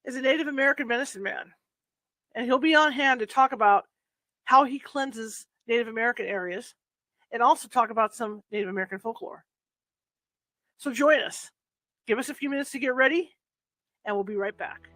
is a Native American medicine man, and he'll be on hand to talk about how he cleanses Native American areas and also talk about some Native American folklore. So join us. Give us a few minutes to get ready, and we'll be right back.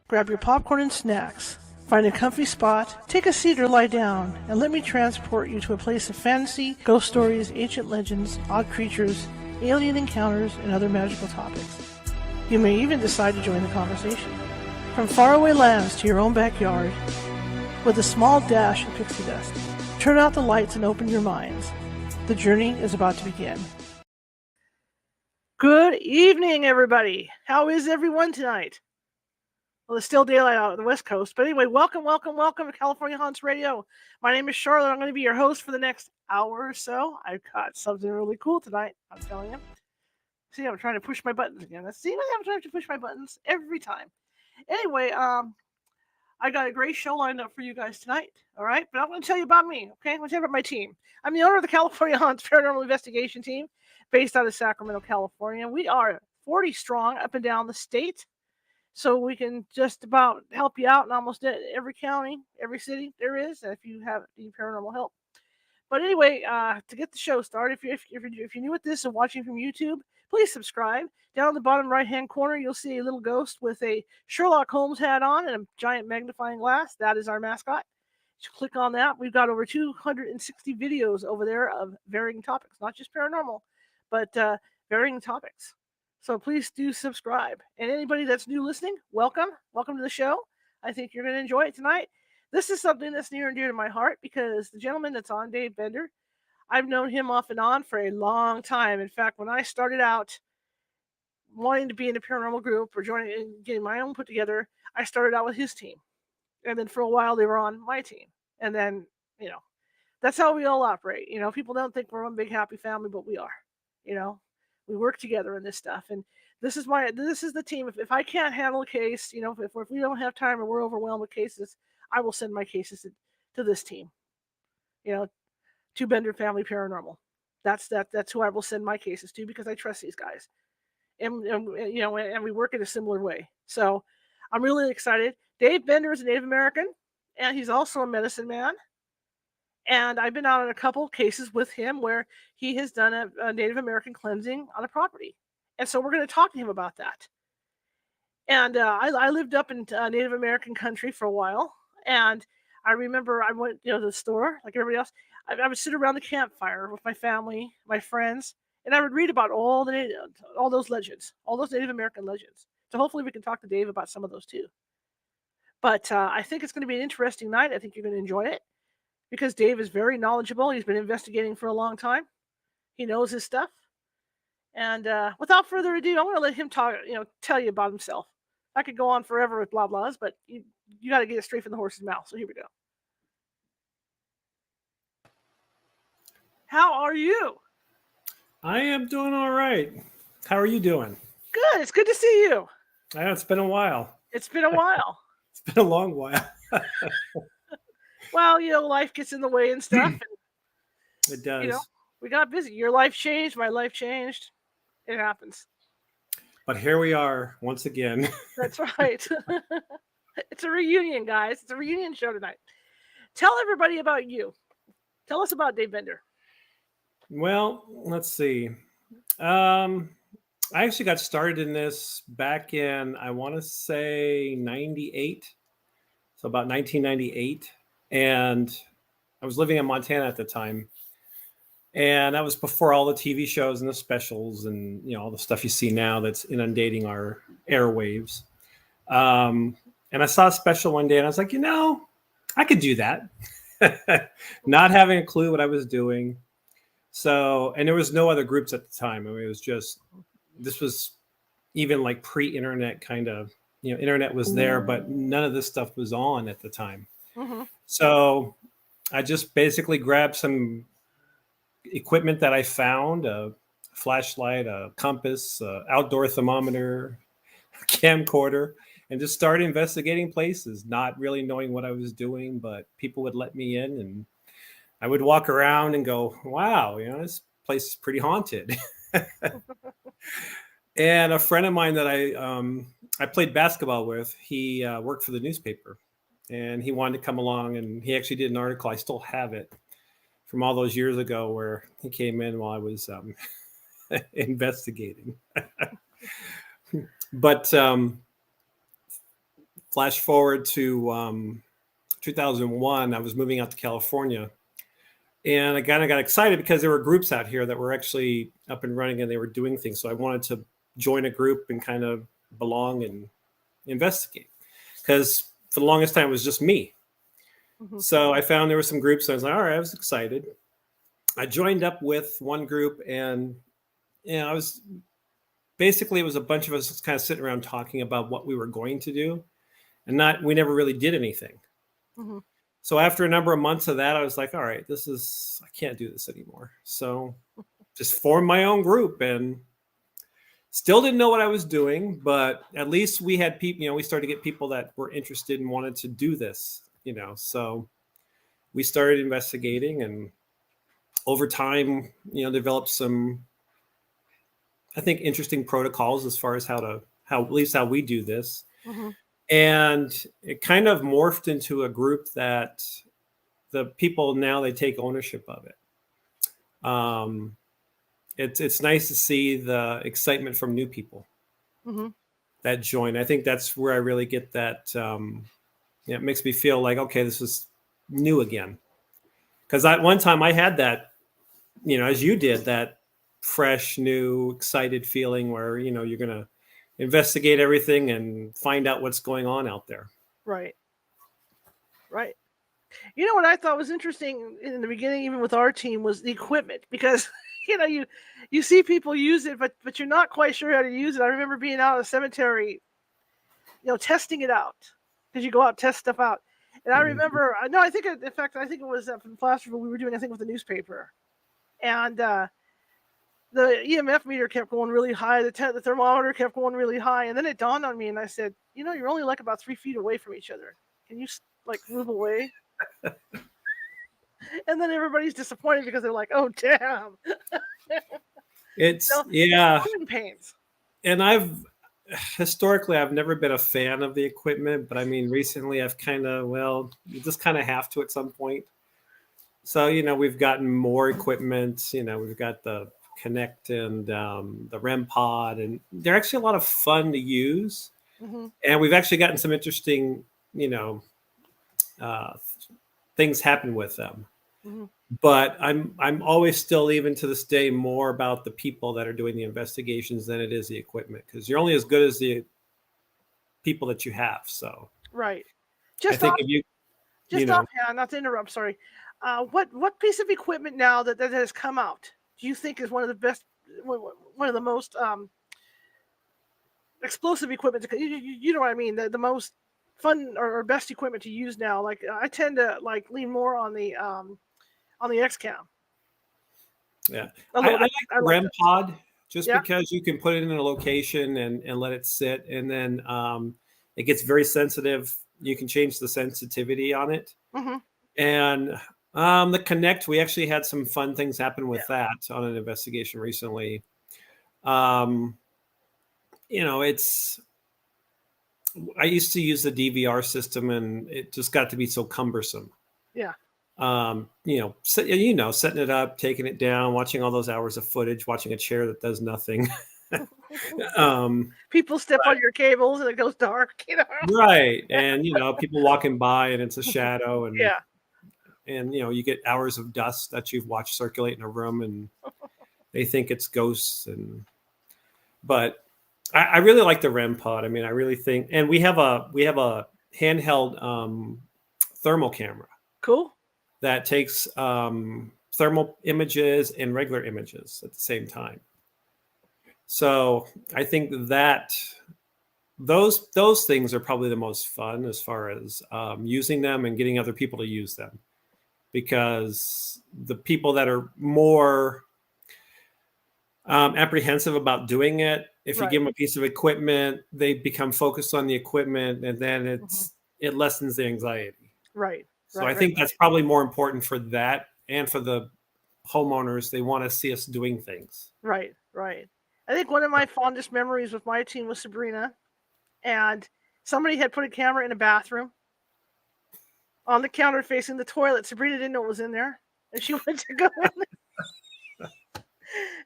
Grab your popcorn and snacks. Find a comfy spot, take a seat or lie down, and let me transport you to a place of fantasy, ghost stories, ancient legends, odd creatures, alien encounters, and other magical topics. You may even decide to join the conversation. From faraway lands to your own backyard, with a small dash of pixie dust, turn out the lights and open your minds. The journey is about to begin. Good evening, everybody. How is everyone tonight? Well, it's still daylight out on the West Coast. But anyway, welcome to California Haunts Radio. My name is Charlotte. I'm going to be your host for the next hour or so. I've got something really cool tonight, I'm telling you. See, I'm trying to push my buttons again. See, I'm trying to push my buttons every time. Anyway, I got a great show lined up for you guys tonight, all right? But I'm going to tell you about me, okay? I'm going to tell you about my team. I'm the owner of the California Haunts Paranormal Investigation Team, based out of Sacramento, California. We are 40 strong up and down the state. So we can just about help you out in almost every county, every city there is, if you have any paranormal help. But anyway, to get the show started, if you're new at this and watching from YouTube, please subscribe. Down in the bottom right-hand corner, you'll see a little ghost with a Sherlock Holmes hat on and a giant magnifying glass. That is our mascot. You click on that. We've got over 260 videos over there of varying topics, not just paranormal, but varying topics. So please do subscribe. And anybody that's new listening, welcome. Welcome to the show. I think you're going to enjoy it tonight. This is something that's near and dear to my heart because the gentleman that's on, Dave Bender, I've known him off and on for a long time. In fact, when I started out wanting to be in a paranormal group or joining and getting my own put together, I started out with his team. And then for a while, they were on my team. And then, that's how we all operate. People don't think we're one big happy family, but we are, We work together in this stuff, and this is the team. If I can't handle a case, if we don't have time or we're overwhelmed with cases, I will send my cases to this team. To Bender Family Paranormal. That's who I will send my cases to because I trust these guys, and we work in a similar way. So I'm really excited. Dave Bender is a Native American, and he's also a medicine man. And I've been out on a couple cases with him where he has done a Native American cleansing on a property. And so we're going to talk to him about that. And I lived up in Native American country for a while. And I remember I went to the store like everybody else. I would sit around the campfire with my family, my friends, and I would read about all those legends, all those Native American legends. So hopefully we can talk to Dave about some of those too. But I think it's going to be an interesting night. I think you're going to enjoy it. Because Dave is very knowledgeable. He's been investigating for a long time. He knows his stuff. And without further ado, I'm going to let him tell you about himself. I could go on forever with blah blahs, but you got to get it straight from the horse's mouth. So here we go. How are you? I am doing all right. How are you doing? Good. It's good to see you. It's been a while. It's been a while. It's been a long while. Well, life gets in the way and stuff. And, it does. We got busy. Your life changed. My life changed. It happens. But here we are once again. That's right. It's a reunion, guys. It's a reunion show tonight. Tell everybody about you. Tell us about Dave Bender. Well, let's see. I actually got started in this back in, I want to say 98. So about 1998. And I was living in Montana at the time. And that was before all the TV shows and the specials and, all the stuff you see now that's inundating our airwaves. And I saw a special one day and I was like, I could do that. Not having a clue what I was doing. So, and there was no other groups at the time. I mean, this was even like pre-internet kind of, internet was there, but none of this stuff was on at the time. Mm-hmm. So I just basically grabbed some equipment that I found, a flashlight, a compass, outdoor thermometer, a camcorder, and just started investigating places, not really knowing what I was doing, but people would let me in and I would walk around and go, wow, this place is pretty haunted. And a friend of mine that I played basketball with, he worked for the newspaper. And he wanted to come along, and he actually did an article. I still have it from all those years ago where he came in while I was investigating. But flash forward to 2001, I was moving out to California. And I kind of got excited because there were groups out here that were actually up and running and they were doing things. So I wanted to join a group and kind of belong and investigate, because for the longest time it was just me. Mhm. So I found there were some groups. And I was like, all right, I was excited. I joined up with one group, and I was basically, it was a bunch of us just kind of sitting around talking about what we were going to do, and we never really did anything. Mhm. So after a number of months of that, I was like, all right, I can't do this anymore. So just formed my own group, and still didn't know what I was doing, but at least we had people, we started to get people that were interested and wanted to do this, so we started investigating, and over time, developed some, I think, interesting protocols as far as how at least how we do this. Mhm. And it kind of morphed into a group that the people now, they take ownership of it. It's nice to see the excitement from new people Mhm. that join. I think that's where I really get that. It makes me feel like, okay, this is new again. Because one time I had that, as you did, that fresh, new, excited feeling where, you're going to investigate everything and find out what's going on out there. Right. Right. You know what I thought was interesting in the beginning, even with our team, was the equipment, because you see people use it, but you're not quite sure how to use it. I remember being out at a cemetery, testing it out, because you go out, test stuff out. And I remember, no, I think, in fact, I think it was from Placerville, we were doing, I think, with the newspaper. And the EMF meter kept going really high, the thermometer kept going really high. And then it dawned on me, and I said, you're only like about 3 feet away from each other. Can you, move away? And then everybody's disappointed because they're like, "Oh, damn!" It's yeah, growing pains. and I've never been a fan of the equipment, but I mean, recently I've you just kind of have to at some point. So, we've gotten more equipment. We've got the Connect and the REM pod, and they're actually a lot of fun to use. Mm-hmm. And we've actually gotten some interesting, uh, things happen with them. Mm-hmm. But I'm always still, even to this day, more about the people that are doing the investigations than it is the equipment, because you're only as good as the people that you have. So Right. I Just think off, if you just offhand, not to interrupt. Sorry. What piece of equipment now that has come out do you think is one of the best, one of the most explosive equipment? You know what I mean? The most fun or best equipment to use now. Like I tend to lean more on the XCam. Yeah, A I little bit. like I the like REM that. pod just Yeah. because you can put it in a location and let it sit, and then it gets very sensitive. You can change the sensitivity on it, Mm-hmm. and the Connect. We actually had some fun things happen Yeah. with that on an investigation recently. Um, it's I used to use the DVR system, and it just got to be so cumbersome. Yeah. Setting it up, taking it down, watching all those hours of footage, watching a chair that does nothing. um, People step on your cables and it goes dark. right. And, people walking by and it's a shadow, Yeah. and, you get hours of dust that you've watched circulate in a room, and they think it's ghosts. But I really like the REM pod. I mean, I really think, and we have a handheld thermal camera Cool. that takes thermal images and regular images at the same time. So I think that those things are probably the most fun as far as using them and getting other people to use them, because the people that are more apprehensive about doing it, if you Right. give them a piece of equipment, they become focused on the equipment, and then Mm-hmm. it lessens the anxiety. Right. So Right. I think that's probably more important for that, and for the homeowners. They want to see us doing things. Right. Right. I think one of my fondest memories with my team was Sabrina, and somebody had put a camera in a bathroom on the counter facing the toilet. Sabrina didn't know what was in there, and she went to go in there.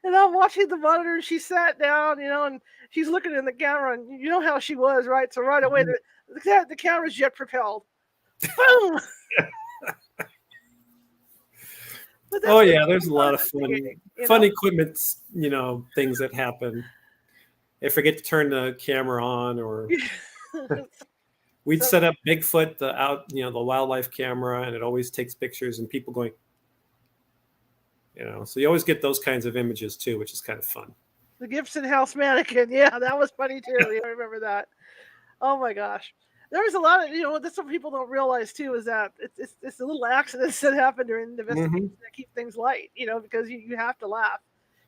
And I'm watching the monitor, and she sat down, and she's looking in the camera, and you know how she was, right? So right away, the camera's jet propelled. Boom! But Oh that's what yeah, there's a lot of investigating, you fun know? equipment, things that happen. They forget to turn the camera on, or we'd So set up Bigfoot, the wildlife camera, and it always takes pictures and people going, so you always get those kinds of images too, which is kind of fun. the Gibson House mannequin, yeah, that was funny too. Yeah, I remember that. Oh my gosh. There was a lot of, that's what people don't realize too, is that it's the little accidents that happen during the investigation Hmm. that keep things light, because you have to laugh.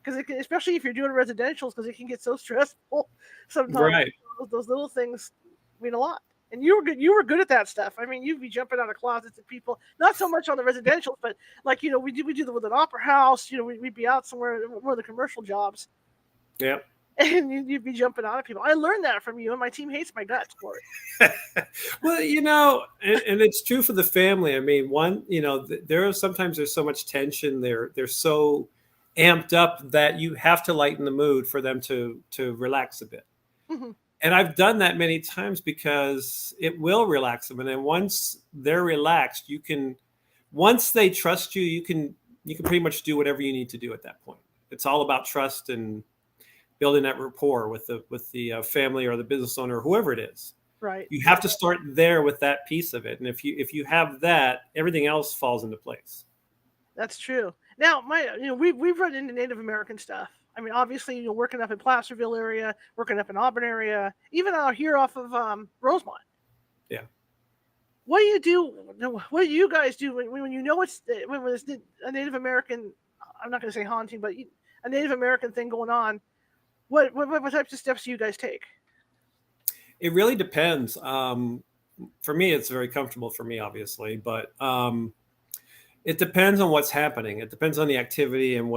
Because especially if you're doing residentials, because it can get so stressful sometimes. Right. Those little things mean a lot. And you were good. You were good at that stuff. I mean, you'd be jumping out of closets at people. Not so much on the residentials, but like we do with an opera house. We'd be out somewhere, one of the commercial jobs, Yeah. and you'd be jumping out of people. I learned that from you, and my team hates my guts for it. Well, and it's true for the family. I mean, there's so much tension. They're so amped up that you have to lighten the mood for them to relax a bit. Mm-hmm. And I've done that many times because it will relax them. And then once they're relaxed, once they trust you, you can pretty much do whatever you need to do at that point. It's all about trust and building that rapport with the family or the business owner, or whoever it is. Right. You have to start there with that piece of it, and if you have that, everything else falls into place. That's true. Now, we've run into Native American stuff. I mean, obviously, working up in Placerville area, working up in Auburn area, even out here off of Rosemont. Yeah. What do you do? What do you guys do when you know it's a Native American? I'm not going to say haunting, but a Native American thing going on. What types of steps do you guys take? It really depends. For me, it's very comfortable for me, obviously, but it depends on what's happening. It depends on the activity and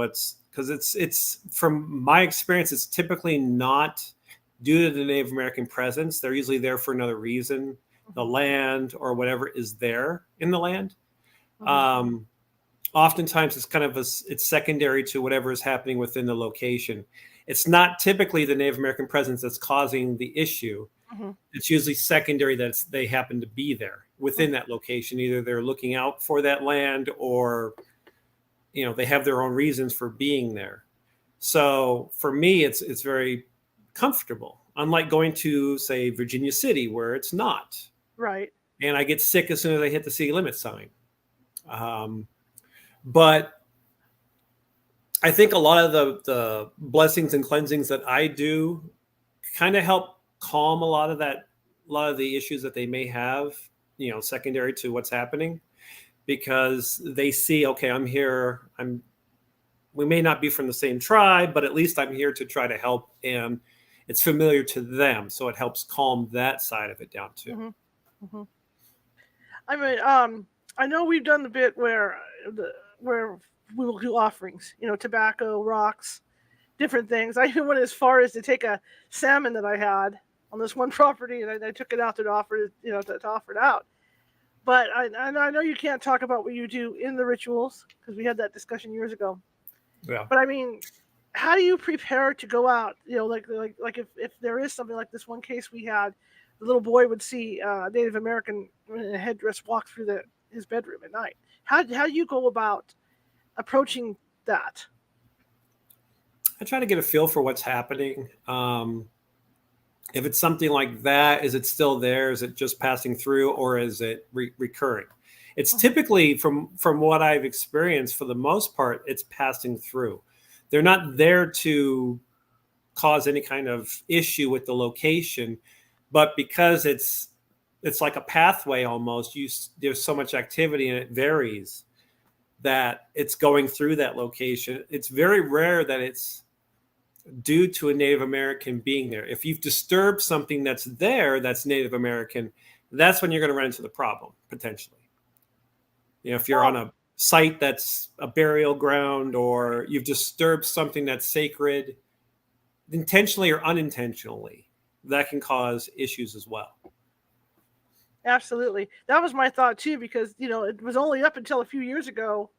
because it's from my experience, it's typically not due to the Native American presence. They're usually there for another reason, the land or whatever is there in the land. Mm-hmm. Oftentimes, it's secondary to whatever is happening within the location. It's not typically the Native American presence that's causing the issue. Mm-hmm. It's usually secondary that they happen to be there within that location. Either they're looking out for that land, or they have their own reasons for being there. So for me, it's very comfortable, unlike going to, say, Virginia City, where it's not. Right. And I get sick as soon as I hit the city limit sign. But I think a lot of the blessings and cleansings that I do kind of help calm a lot of the issues that they may have, secondary to what's happening, because they see, okay, I'm here. We may not be from the same tribe, but at least I'm here to try to help, and it's familiar to them, so it helps calm that side of it down too. Mm-hmm. Mm-hmm. I mean, I know we've done the bit where we will do offerings, tobacco, rocks, different things. I even went as far as to take a salmon that I had on this one property, and I took it out to offer it, to offer it out. But I know you can't talk about what you do in the rituals, because we had that discussion years ago. Yeah. But I mean, how do you prepare to go out? Like if there is something like this one case we had, the little boy would see a Native American in a headdress walk through his bedroom at night. How do you go about approaching that? I try to get a feel for what's happening. If it's something like that, is it still there? Is it just passing through, or is it recurring? It's typically, from what I've experienced, for the most part, it's passing through. They're not there to cause any kind of issue with the location, but because it's like a pathway almost. There's so much activity and it varies, that it's going through that location. It's very rare that it's due to a Native American being there. If you've disturbed something that's there that's Native American, that's when you're going to run into the problem, potentially. If you're on a site that's a burial ground, or you've disturbed something that's sacred, intentionally or unintentionally, that can cause issues as well. Absolutely. That was my thought too, because it was only up until a few years ago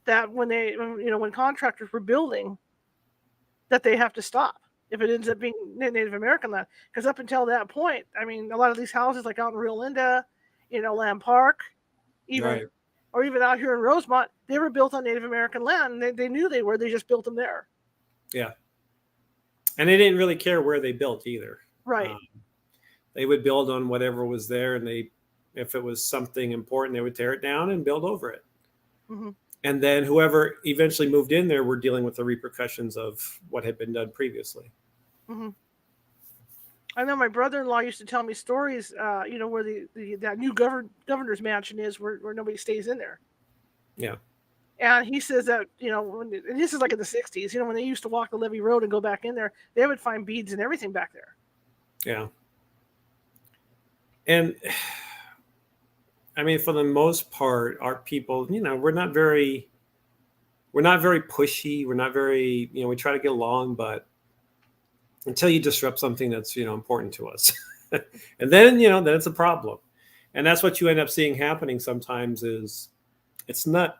that when contractors were building, that they have to stop if it ends up being Native American land. Because up until that point, I mean, a lot of these houses, like out in Rio Linda, Lamb Park, even Right. or even out here in Rosemont, they were built on Native American land. And they knew they were. They just built them there. Yeah. And they didn't really care where they built either. Right. They would build on whatever was there, and if it was something important, they would tear it down and build over it. Mm-hmm. And then whoever eventually moved in there were dealing with the repercussions of what had been done previously. Mm-hmm. I know my brother-in-law used to tell me stories, where that new governor's mansion is, where nobody stays in there. Yeah. And he says that, and this is like in the 60s, when they used to walk the Levee Road and go back in there, they would find beads and everything back there. Yeah. And I mean, for the most part, our people, we're not very pushy. We're not very, we try to get along, but until you disrupt something that's, important to us, and then, then it's a problem. And that's what you end up seeing happening sometimes is it's not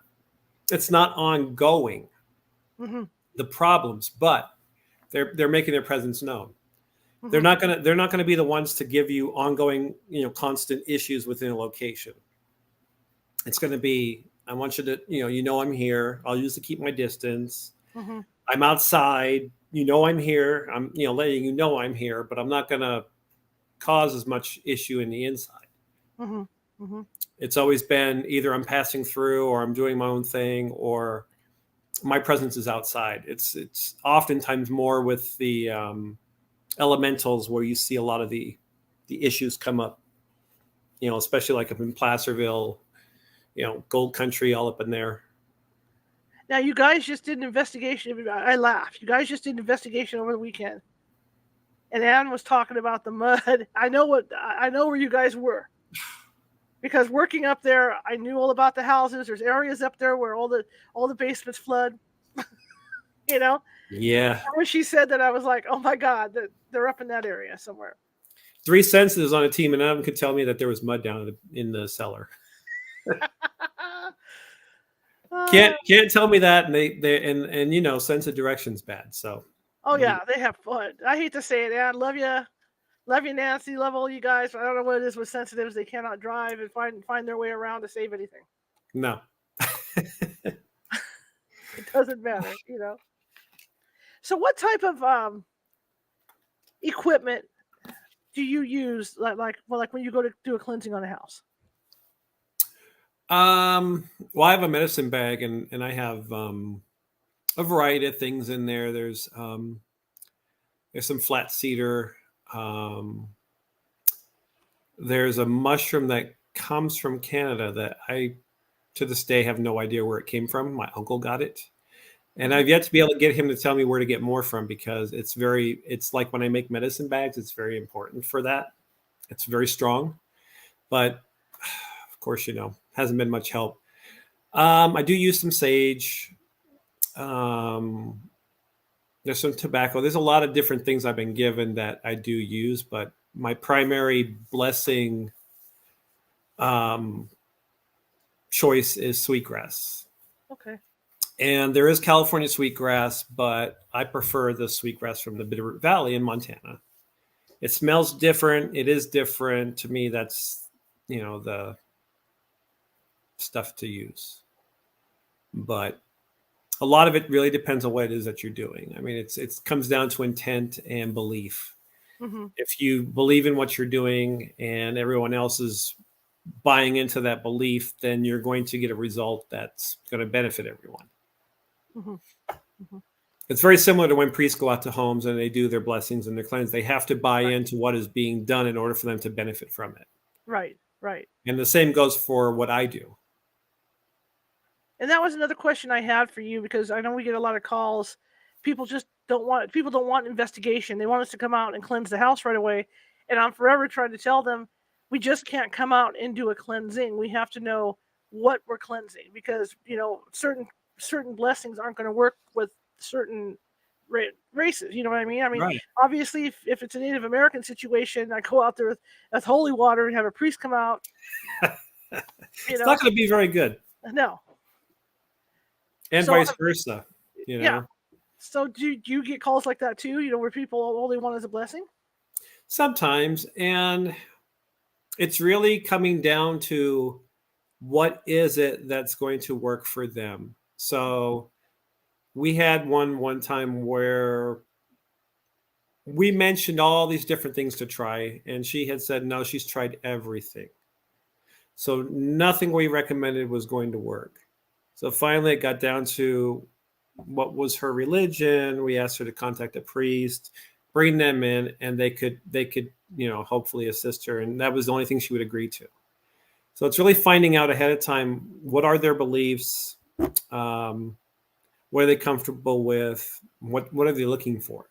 ongoing, Mm-hmm. the problems, but they're making their presence known. Mm-hmm. They're not gonna be the ones to give you ongoing, constant issues within a location. It's going to be, I want you to, I'm here. I'll usually keep my distance. Mm-hmm. I'm outside. I'm here. I'm, letting you know I'm here, but I'm not going to cause as much issue in the inside. Mm-hmm. Mm-hmm. It's always been either I'm passing through or I'm doing my own thing or my presence is outside. It's oftentimes more with the elementals where you see a lot of the issues come up, especially like up in Placerville, Gold Country, all up in there. Now, you guys just did an investigation. I laughed. You guys just did an investigation over the weekend. And Ann was talking about the mud. I know where you guys were. Because working up there, I knew all about the houses. There's areas up there where all the basements flood. Yeah. And when she said that, I was like, oh my God, they're up in that area somewhere. 3 senses on a team, and none of them could tell me that there was mud down in the cellar. Can't tell me that, and they sense of direction's bad. So. Oh yeah, they have fun. I hate to say it, Ann. Love you, Nancy. Love all you guys. I don't know what it is with sensitives. They cannot drive and find their way around to save anything. No. It doesn't matter, So, what type of equipment do you use, like when you go to do a cleansing on a house? Well, I have a medicine bag, and I have a variety of things in there. There's some flat cedar. There's a mushroom that comes from Canada that I, to this day, have no idea where it came from. My uncle got it. And I've yet to be able to get him to tell me where to get more from because it's like when I make medicine bags, it's very important for that. It's very strong. But of course, hasn't been much help. I do use some sage. There's some tobacco. There's a lot of different things I've been given that I do use, but my primary blessing choice is sweetgrass. Okay. And there is California sweetgrass, but I prefer the sweetgrass from the Bitterroot Valley in Montana. It smells different. It is different. To me, that's, the stuff to use. But a lot of it really depends on what it is that you're doing. I mean, it comes down to intent and belief. Mm-hmm. If you believe in what you're doing and everyone else is buying into that belief, then you're going to get a result that's going to benefit everyone. Mm-hmm. Mm-hmm. It's very similar to when priests go out to homes and they do their blessings and their cleanse. They have to buy into what is being done in order for them to benefit from it. Right, right. And the same goes for what I do. And that was another question I had for you because I know we get a lot of calls. People don't want investigation. They want us to come out and cleanse the house right away. And I'm forever trying to tell them we just can't come out and do a cleansing. We have to know what we're cleansing because, certain blessings aren't going to work with certain races. You know what I mean? Right. Obviously, if it's a Native American situation, I go out there with holy water and have a priest come out. It's not going to be very good. No. And vice versa. Yeah. So do you get calls like that too? Where people all they want is a blessing? Sometimes. And it's really coming down to what is it that's going to work for them. So we had one time where we mentioned all these different things to try, and she had said no, she's tried everything. So nothing we recommended was going to work. So finally, it got down to what was her religion. We asked her to contact a priest, bring them in, and they could hopefully assist her. And that was the only thing she would agree to. So it's really finding out ahead of time, what are their beliefs, what are they comfortable with, what are they looking for.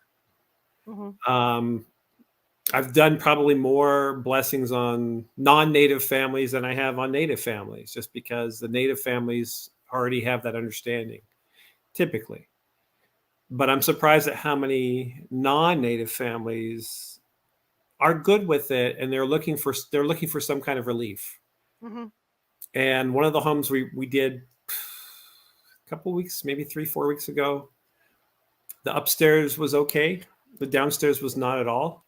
I've done probably more blessings on non-native families than I have on native families, just because the native families already have that understanding typically. But I'm surprised at how many non-native families are good with it, and they're looking for some kind of relief. And one of the homes we did a couple weeks, maybe 3-4 weeks ago, the upstairs was okay, the downstairs was not at all.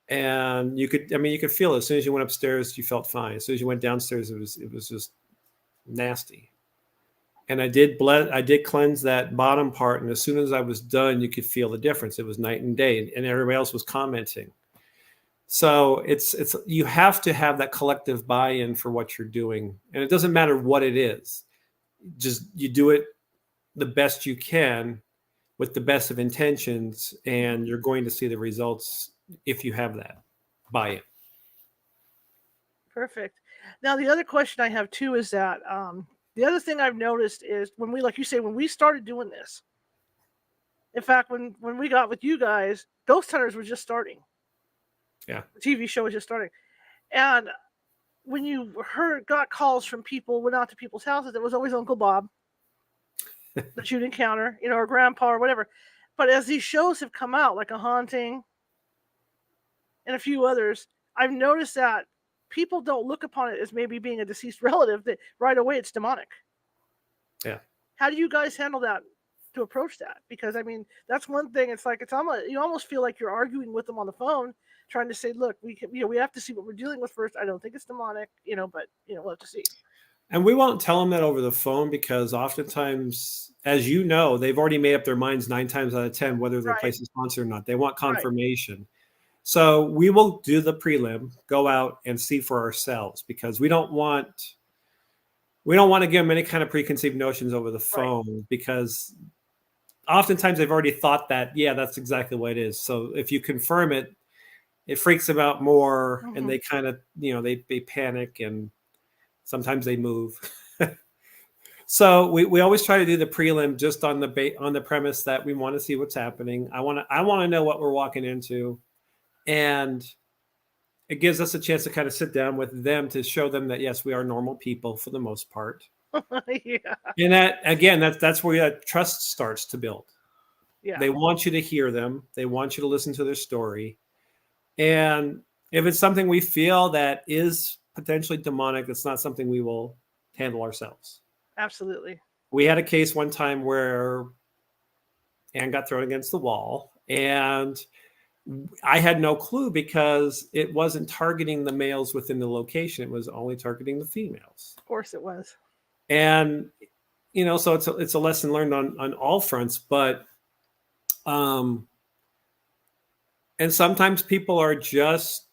And you could feel it. As soon as you went upstairs, you felt fine. As soon as you went downstairs, it was just nasty. And I did cleanse that bottom part, and as soon as I was done, you could feel the difference. It was night and day, and everybody else was commenting. So it's you have to have that collective buy-in for what you're doing, and it doesn't matter what it is. Just you do it the best you can with the best of intentions, and you're going to see the results if you have that buy-in. Perfect. Now, the other question I have too is that the other thing I've noticed is when we, like you say, when we started doing this, in fact, when we got with you guys, Ghost Hunters was just starting. Yeah. The TV show was just starting. And when you got calls from people, went out to people's houses, it was always Uncle Bob that you'd encounter, or Grandpa or whatever. But as these shows have come out, like A Haunting and a few others, I've noticed that people don't look upon it as maybe being a deceased relative, that right away it's demonic. Yeah. How do you guys handle that, to approach that? Because that's one thing. It's like you almost feel like you're arguing with them on the phone, trying to say, look, we have to see what we're dealing with first. I don't think it's demonic, but we'll have to see. And we won't tell them that over the phone, because oftentimes, as you know, they've already made up their minds 9 times out of 10 whether their place is haunted or not. They want confirmation. Right. So we will do the prelim, go out and see for ourselves, because we don't want to give them any kind of preconceived notions over the phone, because oftentimes they've already thought that, yeah, that's exactly what it is. So if you confirm it, it freaks them out more, and they kind of, they panic, and sometimes they move. So we always try to do the prelim just on the premise that we want to see what's happening. I want to know what we're walking into. And it gives us a chance to kind of sit down with them to show them that, yes, we are normal people for the most part. Yeah. And that, again, that's where that trust starts to build. Yeah. They want you to hear them. They want you to listen to their story. And if it's something we feel that is potentially demonic, it's not something we will handle ourselves. Absolutely. We had a case one time where Anne got thrown against the wall, and I had no clue, because it wasn't targeting the males within the location. It was only targeting the females. Of course it was. And, so it's a lesson learned on all fronts, but, and sometimes people are just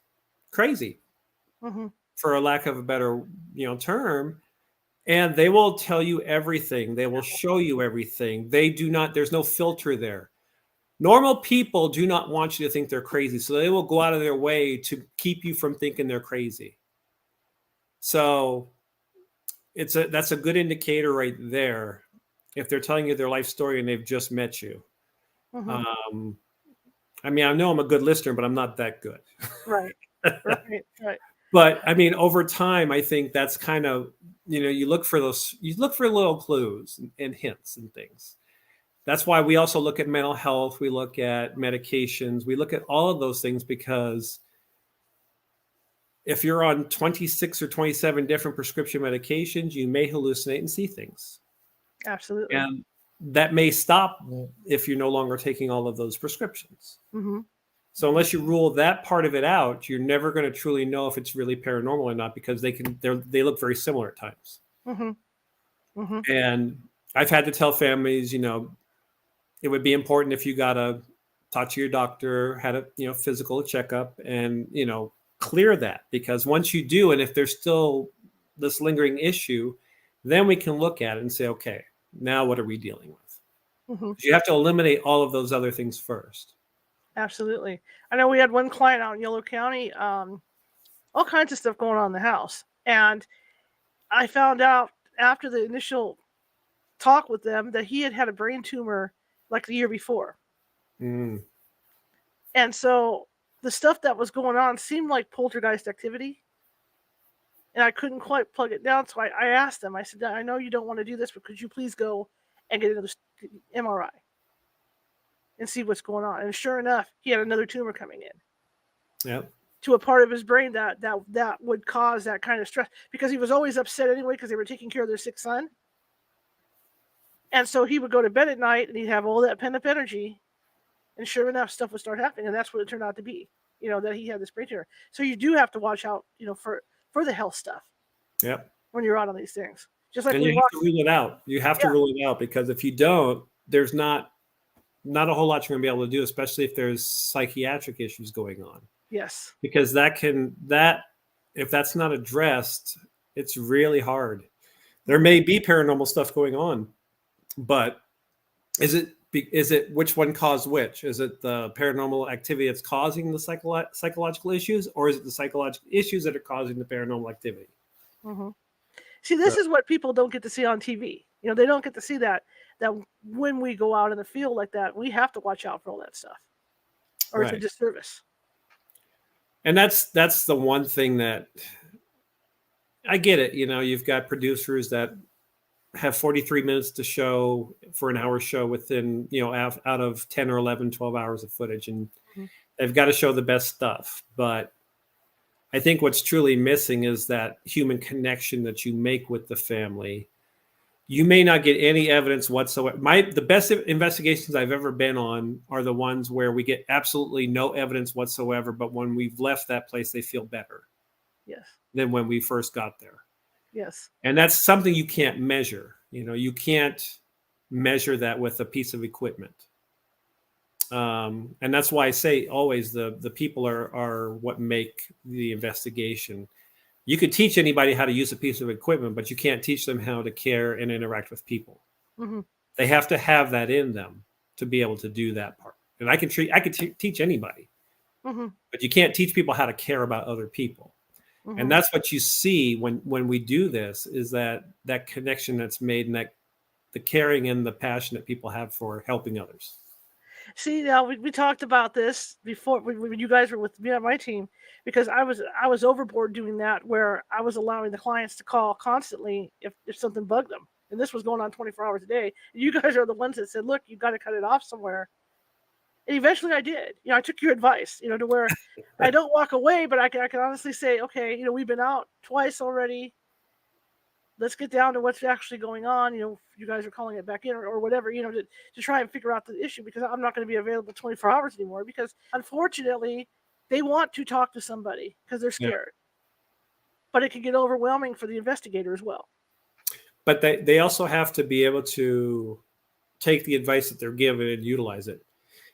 crazy, for a lack of a better, term. And they will tell you everything. They will show you everything. There's no filter there. Normal people do not want you to think they're crazy, so they will go out of their way to keep you from thinking they're crazy. So that's a good indicator right there, if they're telling you their life story and they've just met you. I know I'm a good listener, but I'm not that good. Right. But over time, I think that's kind of, you look for little clues and hints and things. That's why we also look at mental health. We look at medications. We look at all of those things, because if you're on 26 or 27 different prescription medications, you may hallucinate and see things. Absolutely. And that may stop if you're no longer taking all of those prescriptions. So unless you rule that part of it out, you're never going to truly know if it's really paranormal or not, because they look very similar at times. Mm-hmm. Mm-hmm. And I've had to tell families, it would be important if you got to talk to your doctor, had a physical checkup, and clear that, because once you do, and if there's still this lingering issue, then we can look at it and say, okay, now what are we dealing with? Mm-hmm. You have to eliminate all of those other things first. Absolutely. I know we had one client out in Yolo County, all kinds of stuff going on in the house. And I found out after the initial talk with them that he had a brain tumor like the year before. Mm. And so the stuff that was going on seemed like poltergeist activity. And I couldn't quite plug it down. So I asked them, I said, I know you don't want to do this, but could you please go and get another MRI and see what's going on? And sure enough, he had another tumor coming in. Yep. To a part of his brain that would cause that kind of stress, because he was always upset anyway because they were taking care of their sick son. And so he would go to bed at night and he'd have all that pent up energy, and sure enough, stuff would start happening, and that's what it turned out to be. That he had this brain tumor. So you do have to watch out, for the health stuff. Yep. When you're out on these things, just like and you have to rule it out. You have to rule it out, because if you don't, there's not a whole lot you're going to be able to do, especially if there's psychiatric issues going on. Yes. Because if that's not addressed, it's really hard. There may be paranormal stuff going on, but is it which one caused which? Is it the paranormal activity that's causing the psychological issues, or is it the psychological issues that are causing the paranormal activity? Mm-hmm. See, this is what people don't get to see on TV. They don't get to see that when we go out in the field like that, we have to watch out for all that stuff, or it's a disservice. And that's the one thing that I get it. You've got producers that have 43 minutes to show for an hour show within, out of 10 or 11, 12 hours of footage. And they've got to show the best stuff. But I think what's truly missing is that human connection that you make with the family. You may not get any evidence whatsoever. The best investigations I've ever been on are the ones where we get absolutely no evidence whatsoever, but when we've left that place, they feel better. Yes. Than when we first got there. Yes. And that's something you can't measure. You can't measure that with a piece of equipment. And that's why I say always the people are what make the investigation. You could teach anybody how to use a piece of equipment, but you can't teach them how to care and interact with people. Mm-hmm. They have to have that in them to be able to do that part. And I could teach anybody, but you can't teach people how to care about other people. Mm-hmm. And that's what you see when we do this, is that connection that's made, and that the caring and the passion that people have for helping others. See, now we talked about this before when you guys were with me on my team, because I was overboard doing that, where I was allowing the clients to call constantly if something bugged them, and this was going on 24 hours a day. And you guys are the ones that said, "Look, you've got to cut it off somewhere." And eventually, I did. I took your advice. To where I don't walk away, but I can honestly say, okay, we've been out twice already. Let's get down to what's actually going on. You guys are calling it back in or whatever, to try and figure out the issue, because I'm not going to be available 24 hours anymore, because unfortunately they want to talk to somebody because they're scared. But it can get overwhelming for the investigator as well. But they also have to be able to take the advice that they're given and utilize it.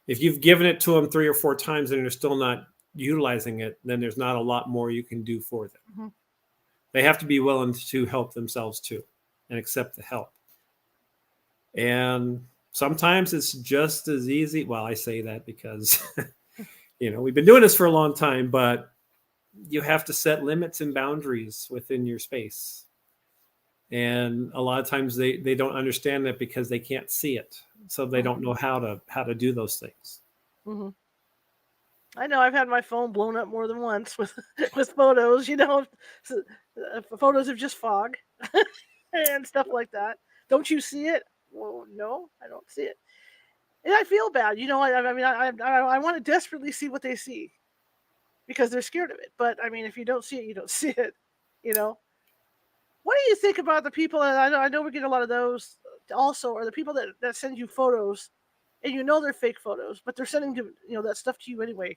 If you've given it to them 3 or 4 times and they're still not utilizing it, then there's not a lot more you can do for them. Mm-hmm. They have to be willing to help themselves too and accept the help. And sometimes it's just as easy. Well, I say that because, we've been doing this for a long time, but you have to set limits and boundaries within your space. And a lot of times they don't understand that because they can't see it. So they don't know how to do those things. Mm-hmm. I know I've had my phone blown up more than once with photos, photos of just fog and stuff like that. Don't you see it? Well, no, I don't see it. And I feel bad. I want to desperately see what they see because they're scared of it. But if you don't see it, you don't see it, What do you think about the people, and I know we get a lot of those also, are the people that send you photos and they're fake photos, but they're sending that stuff to you anyway.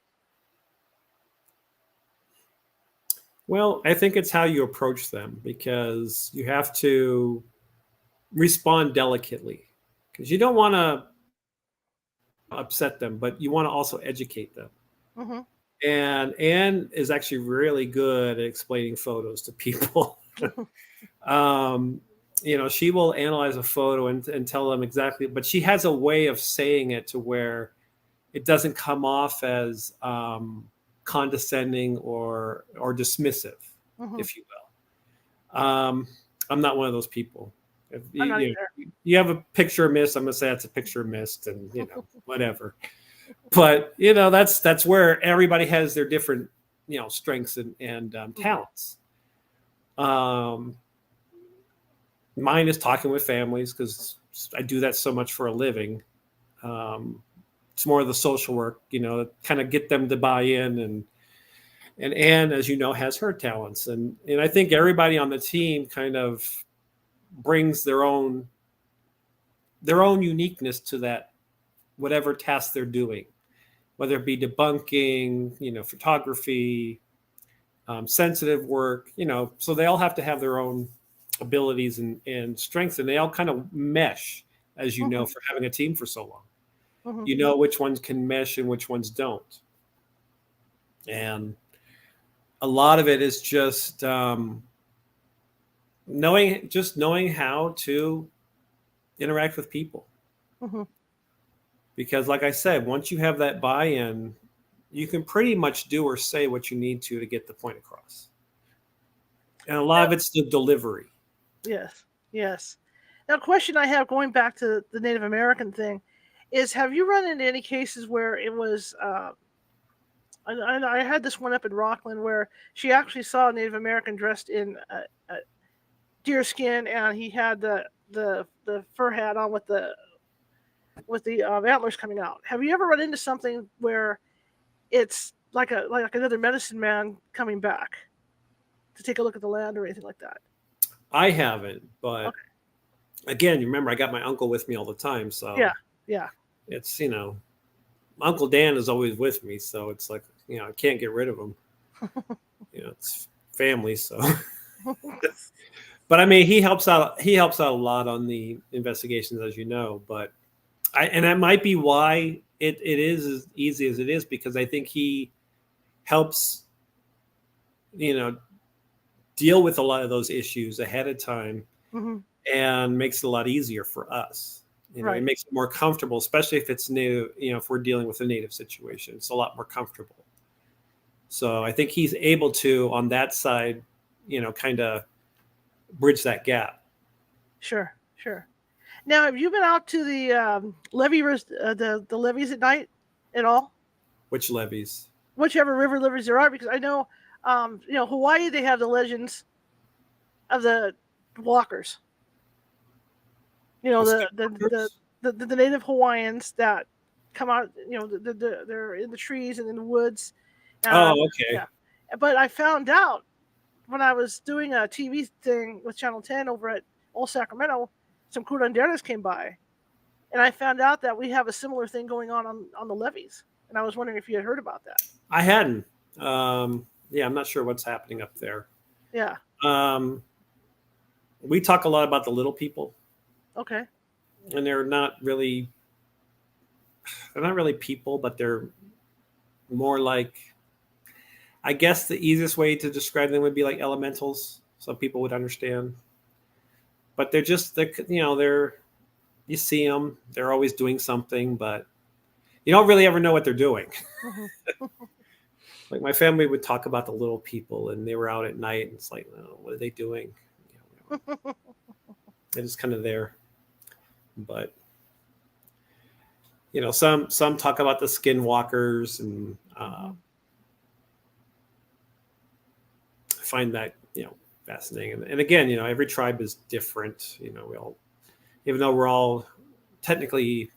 Well, I think it's how you approach them, because you have to respond delicately, because you don't want to upset them, but you want to also educate them. Mm-hmm. And Anne is actually really good at explaining photos to people. um, she will analyze a photo and tell them exactly, but she has a way of saying it to where it doesn't come off as condescending or dismissive, Mm-hmm. if you will. I'm not one of those people. If I'm not either. you have a picture missed, I'm gonna say that's a picture missed, and whatever. But that's where everybody has their different strengths and talents. Um, Mine is talking with families, because I do that so much for a living. Um, it's more of the social work, kind of get them to buy in, and Anne, as you know, has her talents, and I think everybody on the team kind of brings their own uniqueness to that, whatever task they're doing, whether it be debunking, photography, sensitive work, so they all have to have their own abilities and strengths, and they all kind of mesh, as you know, Mm-hmm. for having a team for so long. Mm-hmm. You know which ones can mesh and which ones don't. And a lot of it is just knowing how to interact with people. Mm-hmm. Because like I said, once you have that buy-in, you can pretty much do or say what you need to get the point across. And a lot of it's the delivery. Yes, yes. Now, a question I have going back to the Native American thing is: have you run into any cases where it was? I had this one up in Rockland where she actually saw a Native American dressed in a deer skin, and he had the fur hat on with the antlers coming out. Have you ever run into something where it's like another medicine man coming back to take a look at the land or anything like that? I haven't, but Okay. again, you remember I got my uncle with me all the time, Yeah. so Yeah. it's Uncle Dan is always with me, so it's like I can't get rid of him. It's family, so. But I mean, he helps out. He helps out a lot on the investigations, as you know. But and that might be why it is as easy as it is, because I think he helps you know deal with a lot of those issues ahead of time, Hmm. and makes it a lot easier for us. It Right. makes it more comfortable, especially if it's new. If we're dealing with a native situation, it's a lot more comfortable. So I think he's able to, on that side, kind of bridge that gap. Sure. Sure. Now, have you been out to the the levees at night at all? Which levies? Whichever river levees there are, because I know, Hawaii, they have the legends of the walkers. You know, The the native Hawaiians that come out. They're in the trees and in the woods, and Oh, okay. yeah. But I found out when I was doing a TV thing with Channel 10 over at Old Sacramento, some curanderos came by, and I found out that we have a similar thing going on the levees. And I was wondering if you had heard about that. I hadn't. Yeah, I'm not sure what's happening up there. Yeah. Um, we talk a lot about the little people, Okay. and they're not really people, but they're more like, I guess the easiest way to describe them would be like elementals, so people would understand. But they're you see them, they're always doing something, but you don't really ever know what they're doing. Hmm. Like my family would talk about the little people, and they were out at night, and it's like, oh, what are they doing? They're just kind of there. But some talk about the skinwalkers, and Hmm. I find that fascinating. And again, every tribe is different. Even though we're all technically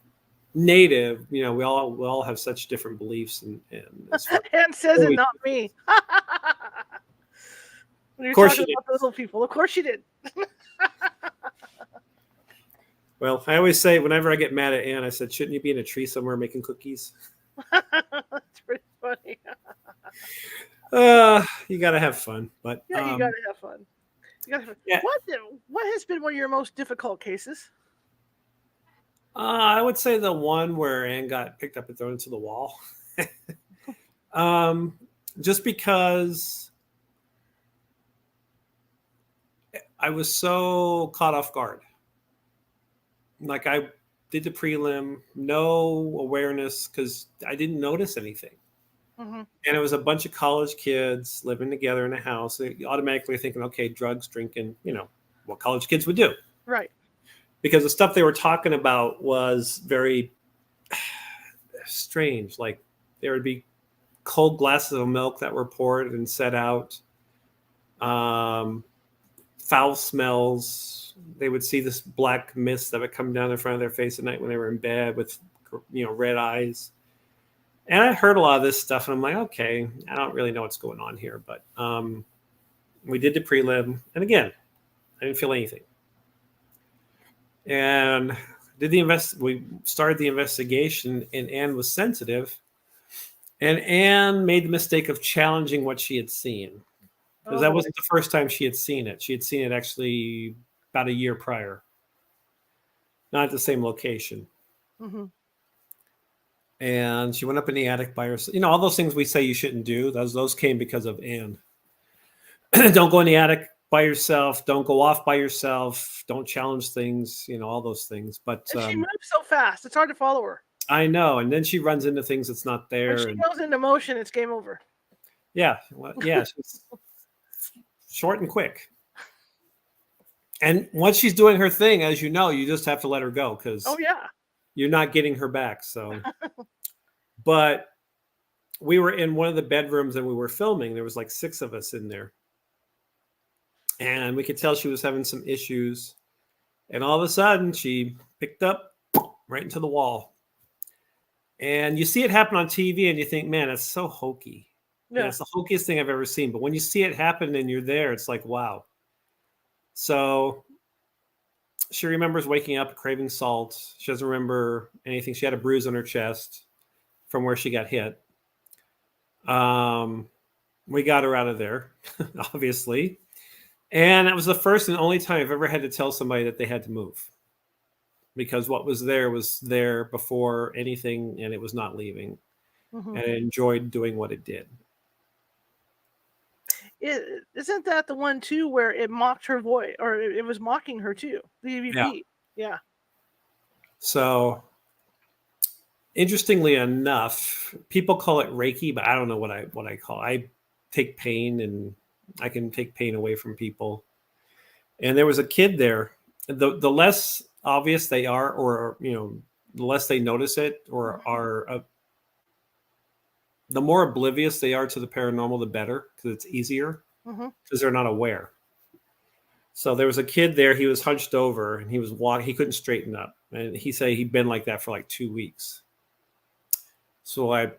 native, we all have such different beliefs, and as far And says as it, not me. When of you're course talking you did. about the little people, of course you did. Well, I always say whenever I get mad at Ann, I said, shouldn't you be in a tree somewhere making cookies? That's pretty funny. Uh, you got to have fun. But Yeah, you gotta have fun. You gotta have, yeah, what has been one of your most difficult cases? I would say the one where Anne got picked up and thrown into the wall. um, just because I was so caught off guard. Like I did the prelim, no awareness because I didn't notice anything. Hmm. And it was a bunch of college kids living together in a house. You automatically thinking, okay, drugs, drinking, what college kids would do. Right. Because the stuff they were talking about was very strange. Like there would be cold glasses of milk that were poured and set out, foul smells. They would see this black mist that would come down in front of their face at night when they were in bed with, red eyes. And I heard a lot of this stuff, and I'm like, okay, I don't really know what's going on here. But we did the prelim, and again, I didn't feel anything. And we started the investigation, and Anne was sensitive, and Anne made the mistake of challenging what she had seen, because that Oh, wasn't the first time she had seen it. She had seen it actually about a year prior, not at the same location. hmm. And she went up in the attic by herself. All those things we say you shouldn't do. Those came because of Anne. Don't go in the attic by yourself. Don't go off by yourself. Don't challenge things. All those things. But And she moves so fast; it's hard to follow her. I know. And then she runs into things that's not When there. she And goes into motion, it's game over. yeah, well, yeah, she's short and quick. And once she's doing her thing, as you know, you just have to let her go because Oh yeah. you're not getting her back. So, but we were in one of the bedrooms and we were filming. There was like 6 of us in there. And we could tell she was having some issues. And all of a sudden, she picked up right into the wall. And you see it happen on TV and you think, man, that's so hokey. Yeah. It's the hokiest thing I've ever seen. But when you see it happen and you're there, it's like, wow. So she remembers waking up craving salt. She doesn't remember anything. She had a bruise on her chest from where she got hit. We got her out of there, obviously. And that was the first and only time I've ever had to tell somebody that they had to move, because what was there before anything, and it was not leaving. Hmm. And I enjoyed doing what it did. Isn't that the one too where it mocked her voice, or it was mocking her too? The Yeah. EVP. Yeah. So interestingly enough, people call it Reiki, but I don't know what I call it. I take pain, and I can take pain away from people. And there was a kid there. The less obvious they are, or the less they notice it, or are the more oblivious they are to the paranormal, the better, because it's easier, because they're not aware. So there was a kid there. He was hunched over, and he was walking. He couldn't straighten up, and he said he'd been like that for like 2 weeks. So I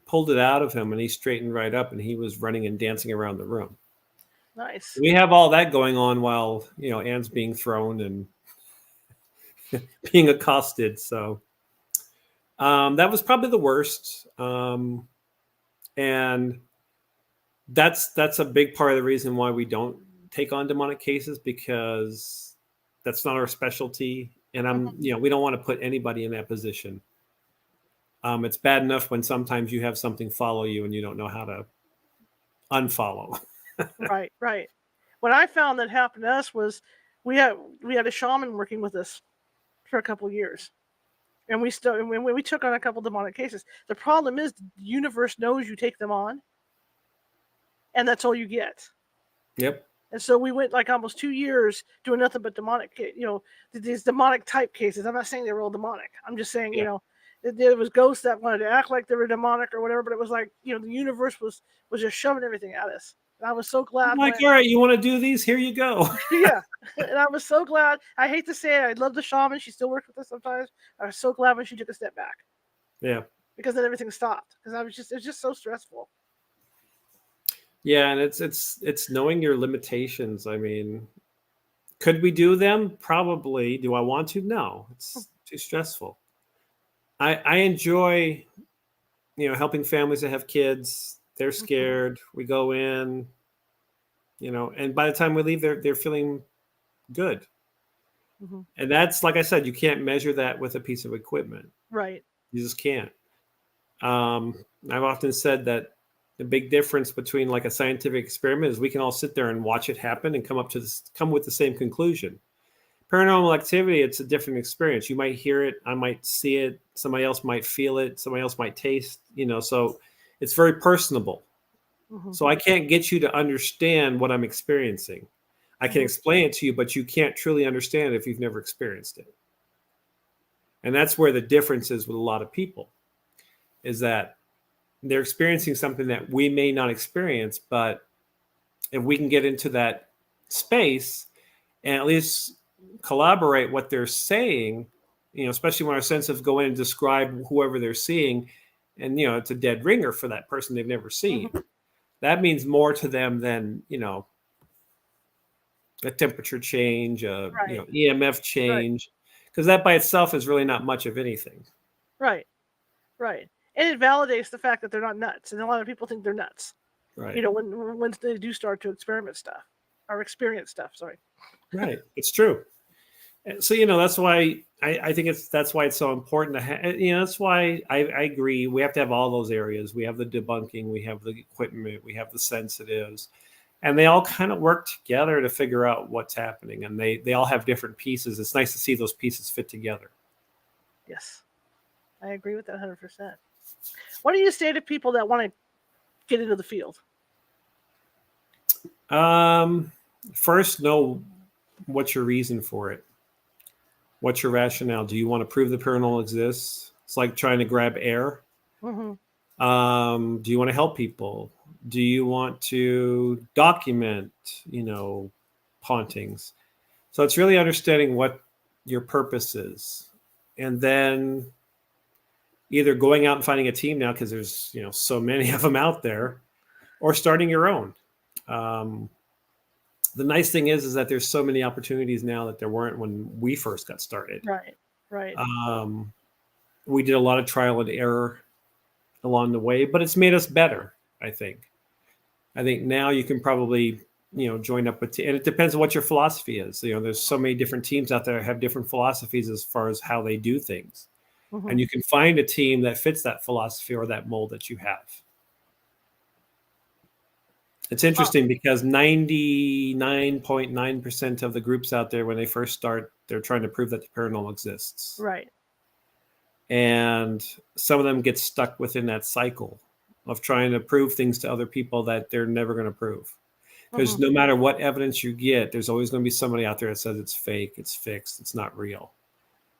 pulled it out of him, and he straightened right up, and he was running and dancing around the room. Nice. We have all that going on while Anne's being thrown and being accosted. So that was probably the worst, and that's a big part of the reason why we don't take on demonic cases, because that's not our specialty, and we don't want to put anybody in that position. It's bad enough when sometimes you have something follow you and you don't know how to unfollow. Right. What I found that happened to us was we had a shaman working with us for a couple of years, and we took on a couple demonic cases. The problem is the universe knows you take them on, and that's all you get. Yep. And so we went like almost 2 years doing nothing but demonic, these demonic type cases. I'm not saying they were all demonic. I'm just saying, there was ghosts that wanted to act like they were demonic or whatever, but it was like, the universe was just shoving everything at us. And I was so glad. I'm like, all right, you want to do these? Here you go. Yeah. And I was so glad. I hate to say it, I love the shaman. She still works with us sometimes. I was so glad when she took a step back. Yeah. Because then everything stopped. Because it was just so stressful. Yeah, and it's knowing your limitations. I mean, could we do them? Probably. Do I want to? No. It's too stressful. I enjoy, helping families that have kids, They're scared. We go in, and by the time we leave, they're feeling good. Mm-hmm. And that's, like I said, you can't measure that with a piece of equipment. Right. You just can't. I've often said that the big difference between like a scientific experiment is we can all sit there and watch it happen and come with the same conclusion. Paranormal activity, it's a different experience. You might hear it, I might see it, somebody else might feel it, somebody else might taste, so it's very personable. Mm-hmm. So I can't get you to understand what I'm experiencing. I can explain it to you, but you can't truly understand it if you've never experienced it. And that's where the difference is with a lot of people, is that they're experiencing something that we may not experience, but if we can get into that space and at least collaborate what they're saying, especially when our senses go in and describe whoever they're seeing, and it's a dead ringer for that person they've never seen. Mm-hmm. That means more to them than a temperature change, Right. EMF change, because that by itself is really not much of anything. Right. Right. And it validates the fact that they're not nuts, and a lot of people think they're nuts. Right. When they do start to experiment stuff or experience stuff. Sorry. Right. It's true. So that's why I think that's why it's so important to have. That's why I agree. We have to have all those areas. We have the debunking, we have the equipment, we have the sensitives, and they all kind of work together to figure out what's happening. And they all have different pieces. It's nice to see those pieces fit together. Yes, I agree with that 100%. What do you say to people that want to get into the field? First, know what's your reason for it. What's your rationale? Do you want to prove the paranormal exists? It's like trying to grab air. Mm-hmm. Do you want to help people? Do you want to document, hauntings? So it's really understanding what your purpose is, and then either going out and finding a team now, because there's so many of them out there, or starting your own. The nice thing is that there's so many opportunities now that there weren't when we first got started. Right. We did a lot of trial and error along the way, but it's made us better, I think. I think now you can probably, join up with, and it depends on what your philosophy is. There's so many different teams out there that have different philosophies as far as how they do things. Mm-hmm. And you can find a team that fits that philosophy or that mold that you have. It's interesting because 99.9% of the groups out there, when they first start, they're trying to prove that the paranormal exists. Right. And some of them get stuck within that cycle of trying to prove things to other people that they're never going to prove. Because no matter what evidence you get, there's always going to be somebody out there that says it's fake, it's fixed, it's not real.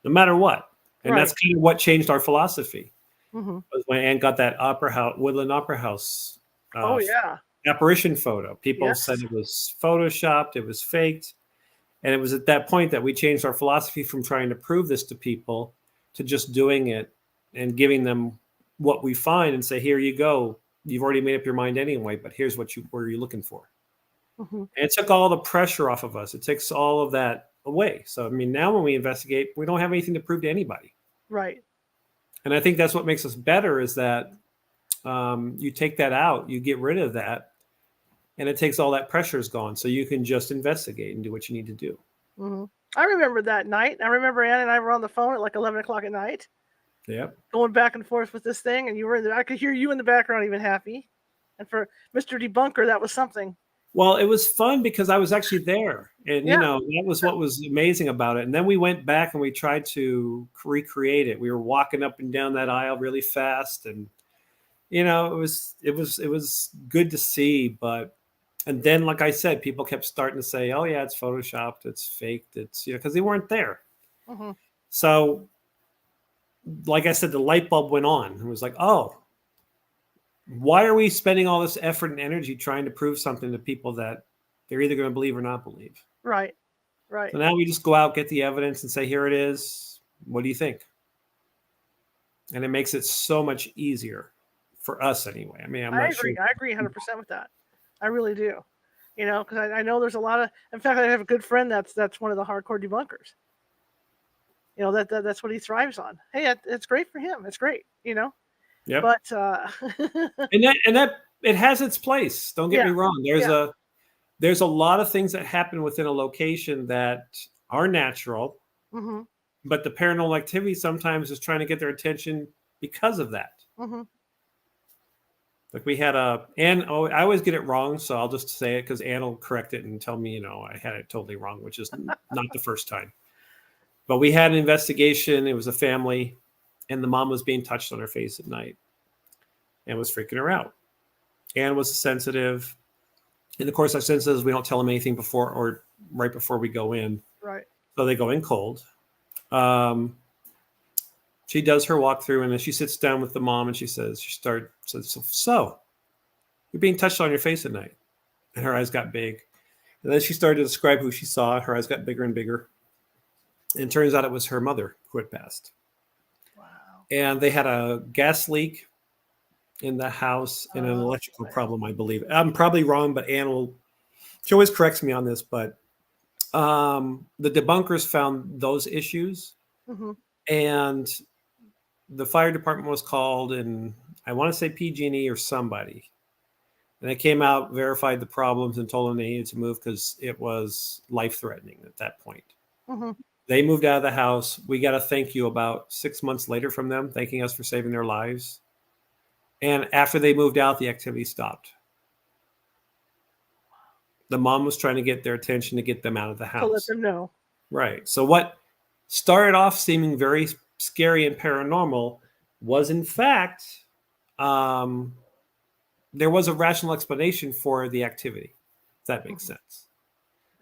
No matter what. And that's kind of what changed our philosophy. Mm-hmm. Was when Ann got that Woodland Opera House apparition photo. People said it was photoshopped, it was faked. And it was at that point that we changed our philosophy from trying to prove this to people to just doing it and giving them what we find and say, here you go. You've already made up your mind anyway, but here's what you're looking for. Mm-hmm. And it took all the pressure off of us. It takes all of that away. So, now when we investigate, we don't have anything to prove to anybody. Right. And I think that's what makes us better is that you take that out, you get rid of that, and it takes all that pressure is gone. So you can just investigate and do what you need to do. Mm-hmm. I remember that night. I remember Ann and I were on the phone at like 11 o'clock at night. Yep. Going back and forth with this thing, and I could hear you in the background even happy. And for Mr. Debunker, that was something. Well, it was fun because I was actually there. And, that was what was amazing about it. And then we went back and we tried to recreate it. We were walking up and down that aisle really fast. And, it was good to see. And then, like I said, people kept starting to say, oh, yeah, it's photoshopped, it's faked. It's, because they weren't there. Mm-hmm. So, like I said, the light bulb went on. It was like, oh, why are we spending all this effort and energy trying to prove something to people that they're either going to believe or not believe? Right. So now we just go out, get the evidence, and say, here it is. What do you think? And it makes it so much easier for us anyway. I'm not sure. I agree 100% with that. I really do. Because I know there's a lot of. In fact, I have a good friend that's one of the hardcore debunkers. That's what he thrives on. Hey, it's great for him. It's great. Yep. But and that it has its place. Don't get me Yeah. wrong. There's a lot of things that happen within a location that are natural, Mm-hmm. but the paranormal activity sometimes is trying to get their attention because of that. Mm-hmm. Like we had I always get it wrong, so I'll just say it because Ann will correct it and tell me, I had it totally wrong, which is not the first time. But we had an investigation. It was a family, and the mom was being touched on her face at night and was freaking her out. Ann was sensitive. And of course, our sense is we don't tell them anything before or right before we go in. Right. So they go in cold. She does her walkthrough, and then she sits down with the mom, and she says, so you're being touched on your face at night. And her eyes got big. And then she started to describe who she saw. Her eyes got bigger and bigger. And it turns out it was her mother who had passed. Wow. And they had a gas leak in the house and an electrical problem, I believe. I'm probably wrong, but she always corrects me on this, but the debunkers found those issues. Mm-hmm. And the fire department was called, and I want to say PG&E or somebody. And they came out, verified the problems, and told them they needed to move because it was life-threatening at that point. Mm-hmm. They moved out of the house. We got a thank you about 6 months later from them, thanking us for saving their lives. And after they moved out, the activity stopped. The mom was trying to get their attention to get them out of the house. To let them know. Right. So what started off seeming very scary and paranormal was, in fact, there was a rational explanation for the activity. If that makes sense.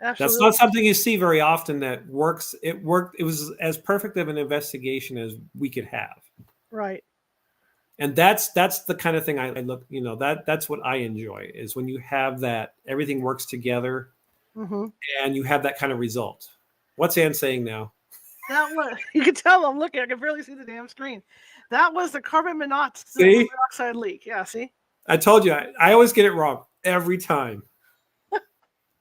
Absolutely. That's not something you see very often that works. It worked. It was as perfect of an investigation as we could have. Right. And that's the kind of thing I look, that's what I enjoy, is when you have that everything works together, mm-hmm. and you have that kind of result. What's Ann saying now? That was, you can tell I'm looking. I can barely see the damn screen. That was the carbon monoxide leak. Yeah, see? I told you, I always get it wrong every time.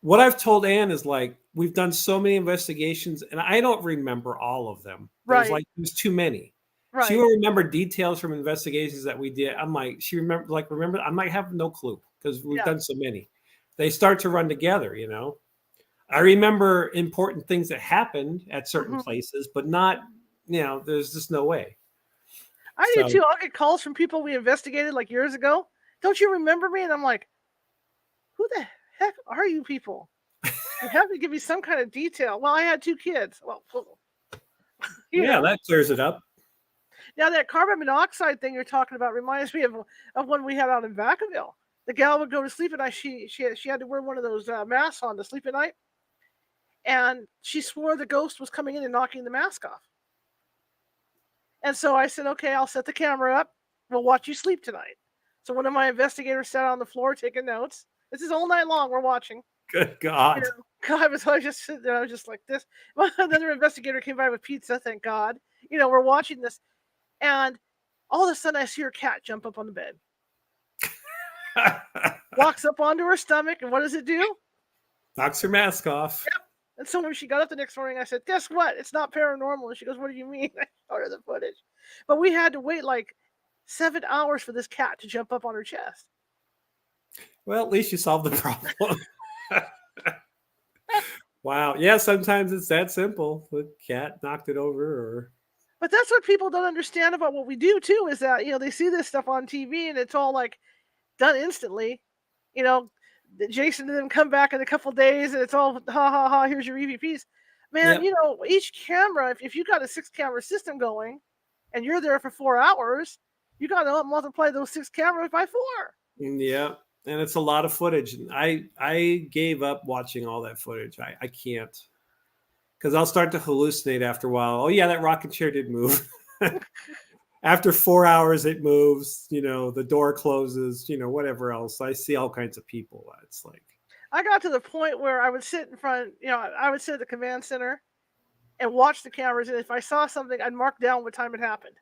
What I've told Ann is, like, we've done so many investigations, and I don't remember all of them. There's too many. Right. She will remember details from investigations that we did. I'm like, remember, I might have no clue because we've done so many. They start to run together, I remember important things that happened at certain places, but not, there's just no way. I do too. I'll get calls from people we investigated like years ago. Don't you remember me? And I'm like, who the heck are you people? You have to give me some kind of detail. Well, I had 2 kids. Well, that clears it up. Now, that carbon monoxide thing you're talking about reminds me of one we had out in Vacaville. The gal would go to sleep at night. She had to wear one of those masks on to sleep at night. And she swore the ghost was coming in and knocking the mask off. And so I said, okay, I'll set the camera up. We'll watch you sleep tonight. So one of my investigators sat on the floor taking notes. This is all night long. We're watching. Good God. I was just sitting there. I was just like this. Another investigator came by with pizza. Thank God. We're watching this. And all of a sudden I see her cat jump up on the bed. Walks up onto her stomach. And what does it do? Knocks her mask off. Yep. And so when she got up the next morning, I said, guess what? It's not paranormal. And she goes, what do you mean? I showed her the footage. But we had to wait like 7 hours for this cat to jump up on her chest. Well, at least you solved the problem. Wow. Yeah, sometimes it's that simple. The cat knocked it over. But that's what people don't understand about what we do, too, is that, they see this stuff on TV and it's all like done instantly. Jason and them come back in a couple days and it's all ha, here's your EVPs. Man, each camera, if you got a 6-camera system going and you're there for 4 hours, you got to multiply those 6 cameras by 4. Yeah. And it's a lot of footage. And I gave up watching all that footage. I can't. Because I'll start to hallucinate after a while. Oh, yeah, that rocking chair did move. After 4 hours, it moves. The door closes, whatever else. I see all kinds of people. It's like. I got to the point where I would sit in front, I would sit at the command center and watch the cameras. And if I saw something, I'd mark down what time it happened.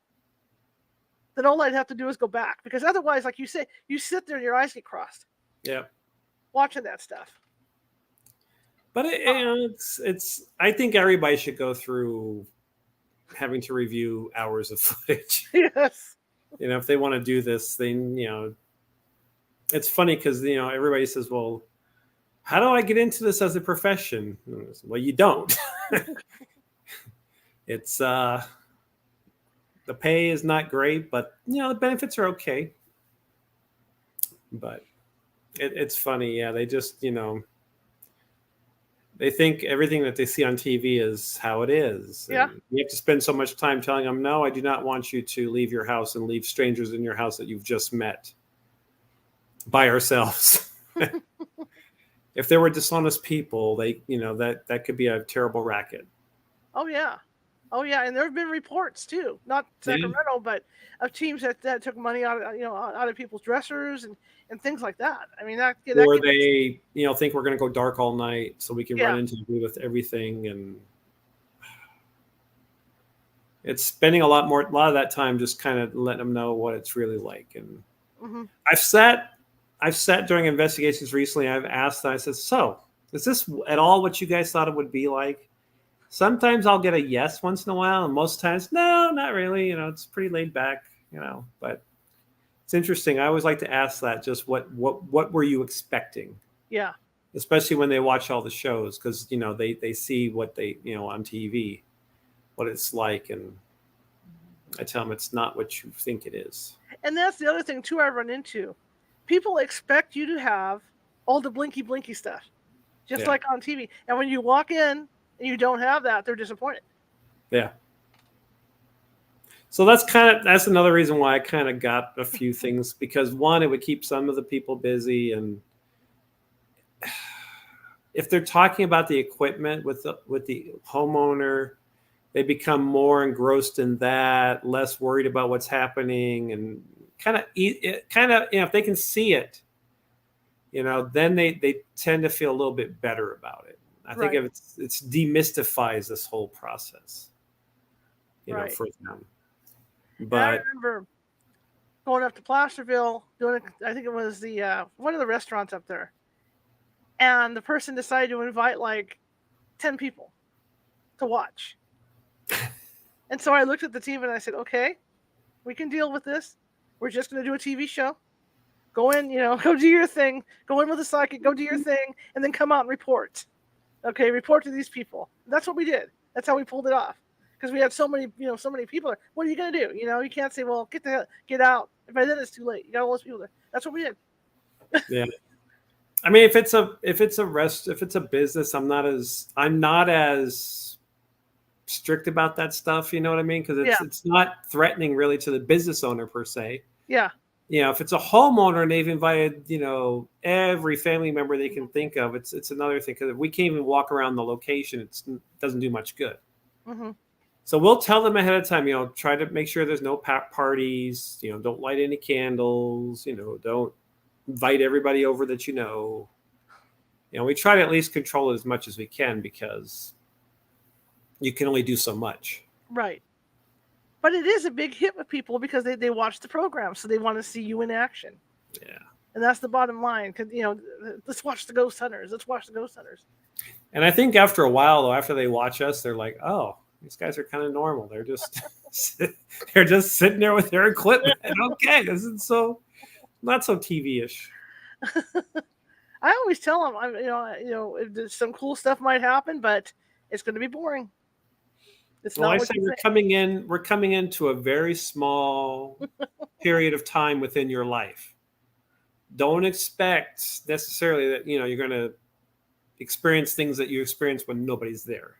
Then all I'd have to do is go back. Because otherwise, like you say, you sit there and your eyes get crossed. Yeah. Watching that stuff. But it's. I think everybody should go through having to review hours of footage. Yes. If they want to do this thing, it's funny because everybody says, "Well, how do I get into this as a profession?" Well, you don't. It's the pay is not great, but the benefits are okay. But it's funny, yeah. They just they think everything that they see on TV is how it is, Yeah. and you have to spend so much time telling them, "No, I do not want you to leave your house and leave strangers in your house that you've just met by ourselves." If there were dishonest people, that could be a terrible racket. Oh yeah. Oh yeah, and there have been reports too, not Yeah. Sacramento, but of teams that took money out of out of people's dressers and things like that. I mean that Or gets they, think we're going to go dark all night so we can run yeah. into you with everything, and it's spending a lot of that time just kind of letting them know what it's really like. And Hmm. I've sat during investigations recently. I've asked them, I said, "So, is this at all what you guys thought it would be like?" Sometimes I'll get a yes once in a while, and most times, no, not really. It's pretty laid back, but it's interesting. I always like to ask that, just what were you expecting? Yeah. Especially when they watch all the shows, because they see what they on TV, what it's like, and I tell them it's not what you think it is. And that's the other thing too I run into. People expect you to have all the blinky blinky stuff, just Yeah, like on TV. And when you walk in and you don't have that, they're disappointed. yeah. So that's another reason why I kind of got a few things, because one, it would keep some of the people busy, and if they're talking about the equipment with the homeowner, they become more engrossed in that, less worried about what's happening, and if they can see it, then they tend to feel a little bit better about it. I think Right. it's demystifies this whole process, Right. for them. And I But remember going up to Placerville doing I think it was the one of the restaurants up there. And the person decided to invite like 10 people to watch. And so I looked at the team and I said, "Okay, we can deal with this. We're just going to do a TV show. Go in, go do your thing. Go in with a psychic, go do your thing, and then come out and report. Okay, report to these people." That's what we did. That's how we pulled it off. Because we had so many, so many people. What are you going to do? You can't say, "Well, get out." By then it's too late. You got all those people there. That's what we did. yeah, I mean, if it's a business, I'm not as strict about that stuff. You know what I mean? Because Yeah, it's not threatening really to the business owner per se. yeah, If it's a homeowner and they've invited, every family member they can think of, it's another thing, because if we can't even walk around the location, it doesn't do much good. hmm So we'll tell them ahead of time, try to make sure there's no parties, don't light any candles, don't invite everybody over that we try to at least control it as much as we can, because you can only do so much. right. But it is a big hit with people because they watch the program, so they want to see you in action. Yeah. And that's the bottom line. Because let's watch the ghost hunters. Let's watch the ghost hunters. And I think after a while, though, after they watch us, they're like, "Oh, these guys are kind of normal. They're just they're just sitting there with their equipment. Okay, this is not so TV-ish." I always tell them, if some cool stuff might happen, but it's going to be boring. It's Well, not I what say you we're think. coming into a very small period of time within your life. Don't expect necessarily that you're going to experience things that you experience when nobody's there.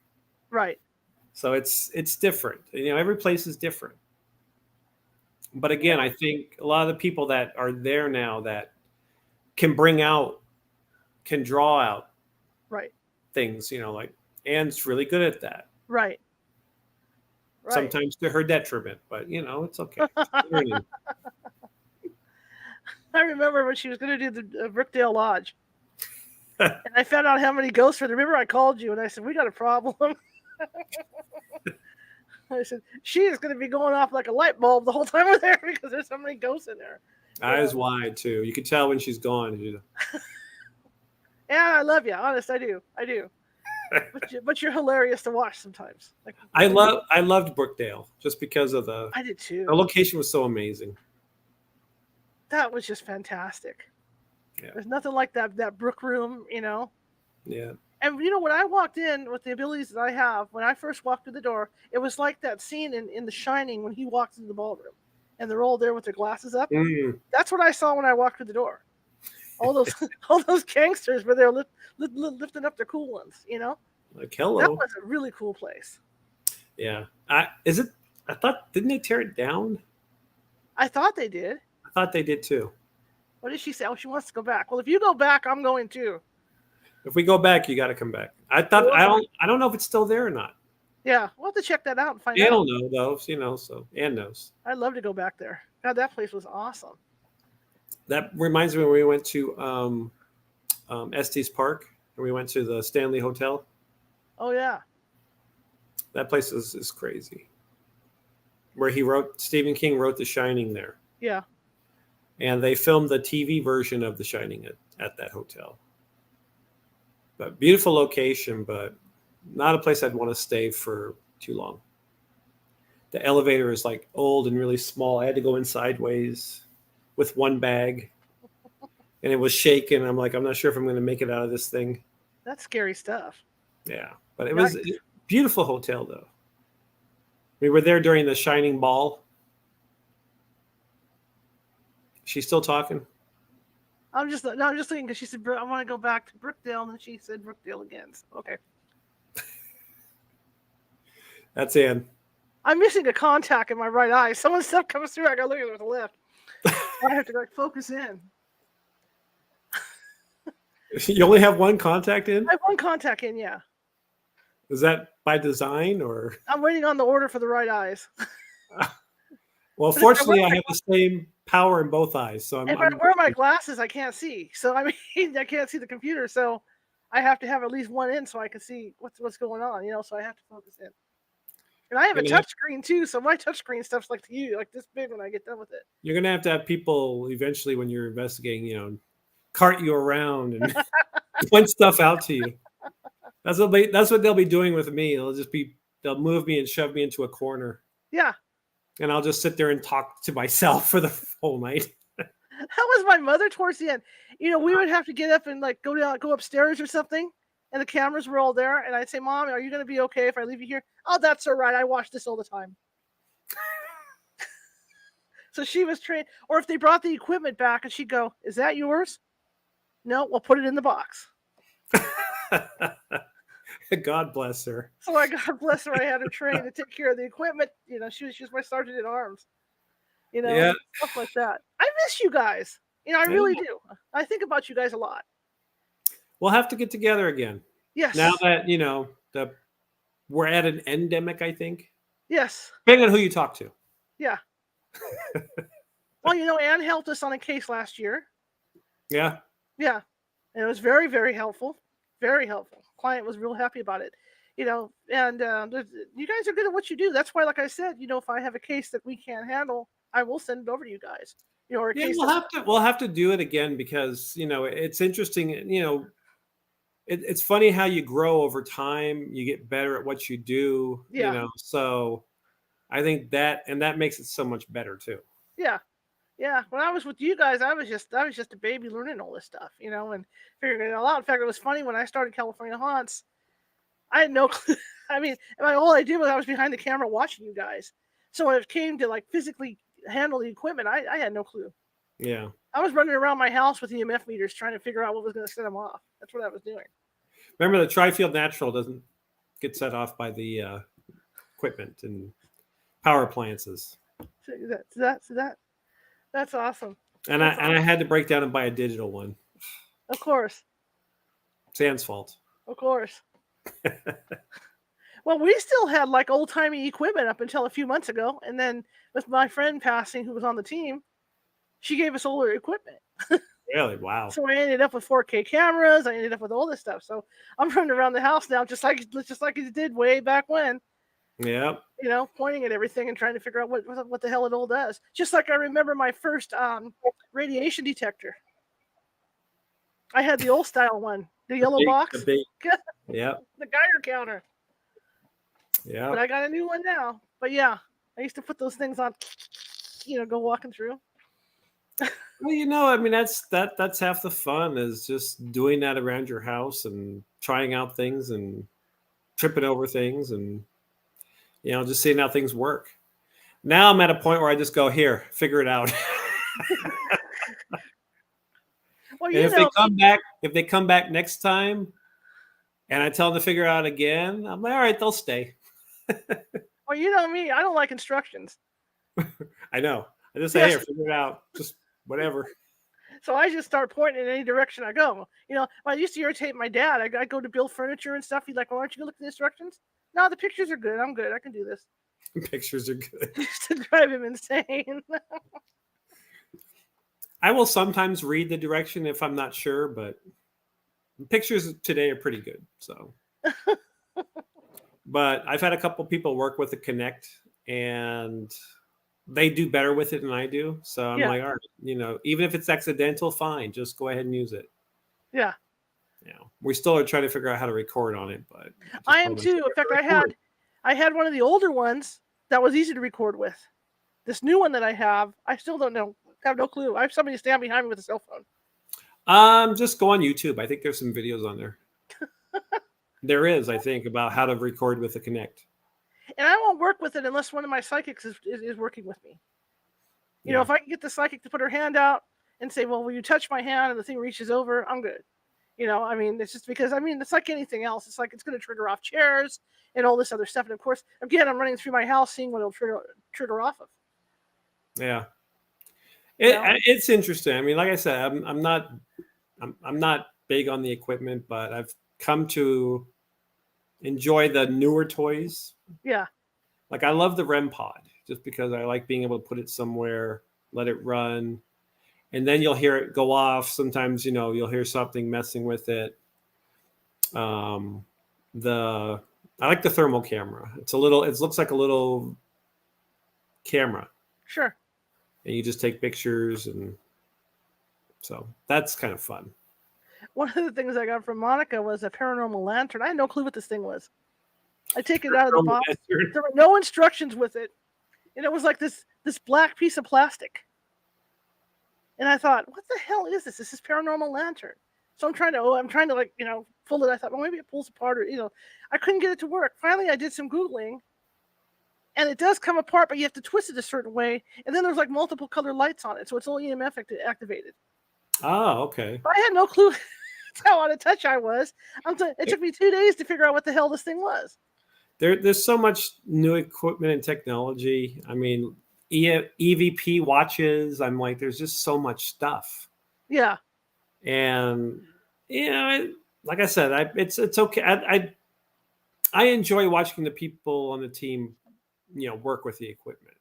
Right. So it's different. Every place is different. But again, I think a lot of the people that are there now that can draw out Right. things, like Anne's really good at that. Right. Right. Sometimes to her detriment, but it's okay. It's learning. I remember when she was going to do the Brookdale Lodge. And I found out how many ghosts were there. Remember, I called you and I said, "We got a problem." I said, "She is going to be going off like a light bulb the whole time we're there because there's so many ghosts in there." Eyes wide too. You can tell when she's gone. Yeah, I love you. Honest, I do. But you're hilarious to watch sometimes. Like, I loved Brookdale just because of I did too. the location was so amazing. That was just fantastic. Yeah. There's nothing like that brook room, Yeah. And when I walked in with the abilities that I have, when I first walked through the door, it was like that scene in The Shining when he walks into the ballroom, and they're all there with their glasses up. Mm. That's what I saw when I walked through the door. All those all those gangsters were there lifting up their cool ones. Like, That hello. was a really cool place. Yeah. I thought, didn't they tear it down? I thought they did. I thought they did too. What did she say? Oh, she wants to go back. Well, if you go back, I'm going too. If we go back, you got to come back. We're going. I don't know if it's still there or not. Yeah, we'll have to check that out and find Ann out. will know though, so Ann knows. I'd love to go back there. God, that place was awesome. That reminds me when we went to Estes Park and we went to the Stanley Hotel. Oh yeah. That place is crazy. Where Stephen King wrote The Shining there. Yeah. And they filmed the TV version of The Shining at that hotel. But beautiful location, but not a place I'd want to stay for too long. The elevator is like old and really small. I had to go in sideways with one bag, and it was shaking. I'm like, I'm not sure if I'm going to make it out of this thing. That's scary stuff. Yeah, but it was a beautiful hotel, though. We were there during the Shining Ball. She's still talking? I'm just thinking because she said I want to go back to Brookdale, and then she said Brookdale again. So, okay. That's Ann. I'm missing a contact in my right eye. Someone's stuff comes through. I gotta look at it with the left. I have to focus in. You only have one contact in? I have one contact in, yeah. Is that by design or? I'm waiting on the order for the right eyes. Well, fortunately, I have the same power in both eyes, so if I wear my glasses, I can't see. So I can't see the computer. So I have to have at least one in so I can see what's going on. So I have to focus in. And I have a touch screen too, so my touch screen stuff's like this big when I get done with it. You're gonna have to have people eventually when you're investigating, cart you around and point stuff out to you. That's what they'll be doing with me. They'll move me and shove me into a corner. Yeah. And I'll just sit there and talk to myself for the whole night. How was my mother towards the end? We would have to get up and go upstairs or something. And the cameras were all there. And I'd say, Mom, are you going to be okay if I leave you here? Oh, that's all right. I watch this all the time. So she was trained. Or if they brought the equipment back and she'd go, is that yours? No, we'll put it in the box. God bless her. So God bless her. I had her trained to take care of the equipment. She was my sergeant at arms. Yeah. Stuff like that. I miss you guys. I really do. I think about you guys a lot. We'll have to get together again. Yes. Now that we're at an endemic, I think. Yes. Depending on who you talk to. Yeah. Well, Anne helped us on a case last year. Yeah. Yeah. And it was very, very helpful. Very helpful. Client was real happy about it. And you guys are good at what you do. That's why, like I said, if I have a case that we can't handle, I will send it over to you guys. Or a case we'll have to do it again because it's interesting. It's funny how you grow over time. You get better at what you do. Yeah. So I think that makes it so much better too. Yeah. Yeah. When I was with you guys, I was just a baby learning all this stuff, and figuring it all out. In fact, it was funny when I started California Haunts. I had no clue. I mean, all I did was I was behind the camera watching you guys. So when it came to physically handle the equipment, I had no clue. Yeah. I was running around my house with EMF meters trying to figure out what was going to set them off. That's what I was doing. Remember, the Tri-Field Natural doesn't get set off by the equipment and power appliances. So that's awesome. And I had to break down and buy a digital one. Of course. It's Anne's fault. Of course. Well, we still had old-timey equipment up until a few months ago. And then with my friend passing who was on the team, she gave us older equipment. Really? Wow. So I ended up with 4K cameras. I ended up with all this stuff. So I'm running around the house now just like it did way back when. Yeah. Pointing at everything and trying to figure out what the hell it all does. Just like I remember my first radiation detector. I had the old style one, the yellow box. Yeah. The Geiger counter. Yeah. But I got a new one now. But yeah, I used to put those things on, go walking through. Well, I mean, that's half the fun is just doing that around your house and trying out things and tripping over things and just seeing how things work. Now I'm at a point where I just go, here, figure it out. Well, And you if they know me. come back next time and I tell them to figure it out again, I'm like, all right, they'll stay. Well, you know me. I don't like instructions. I know. I just say, Yes. here, figure it out. Just whatever. So I just start pointing in any direction I go. I used to irritate my dad. I go to build furniture and stuff. He's like, well, aren't you going to look at the instructions? No, the pictures are good. I'm good. I can do this. Pictures are good. Used to drive him insane. I will sometimes read the direction if I'm not sure, but pictures today are pretty good. So, but I've had a couple people work with the Connect and they do better with it than I do. So I'm Yeah. like, all right, even if it's accidental, fine, just go ahead and use it. Yeah. We still are trying to figure out how to record on it, but I am too. In fact, I had one of the older ones that was easy to record with. This new one that I still don't know. Have no clue. I have somebody stand behind me with a cell phone. Just go on YouTube. I think there's some videos on there. There is, I think, about how to record with the Connect. And I won't work with it unless one of my psychics is working with me. If I can get the psychic to put her hand out and say, well, will you touch my hand? And the thing reaches over, I'm good. It's just because, it's like anything else. It's like it's going to trigger off chairs and all this other stuff. And of course, again, I'm running through my house seeing what it'll trigger off of. Yeah. It's interesting. I mean, like I said, I'm not big on the equipment, but I've come to enjoy the newer toys. Yeah. Like I love the REM pod just because I like being able to put it somewhere, let it run, and then you'll hear it go off. Sometimes, you'll hear something messing with it. I like the thermal camera. It looks like a little camera. Sure. And you just take pictures, and so that's kind of fun. One of the things I got from Monica was a paranormal lantern. I had no clue what this thing was. I take it out of the box. Lantern. There were no instructions with it, and it was like this black piece of plastic. And I thought, what the hell is this? This is paranormal lantern. So I'm trying to like, pull it. I thought, well, maybe it pulls apart or, I couldn't get it to work. Finally, I did some Googling and it does come apart, but you have to twist it a certain way. And then there's like multiple color lights on it. So it's all EMF activated. Oh, okay. But I had no clue how out of touch I was. It took me 2 days to figure out what the hell this thing was. There's so much new equipment and technology. I mean, EVP watches. I'm like, there's just so much stuff. Yeah. And like I said, it's okay. I enjoy watching the people on the team, work with the equipment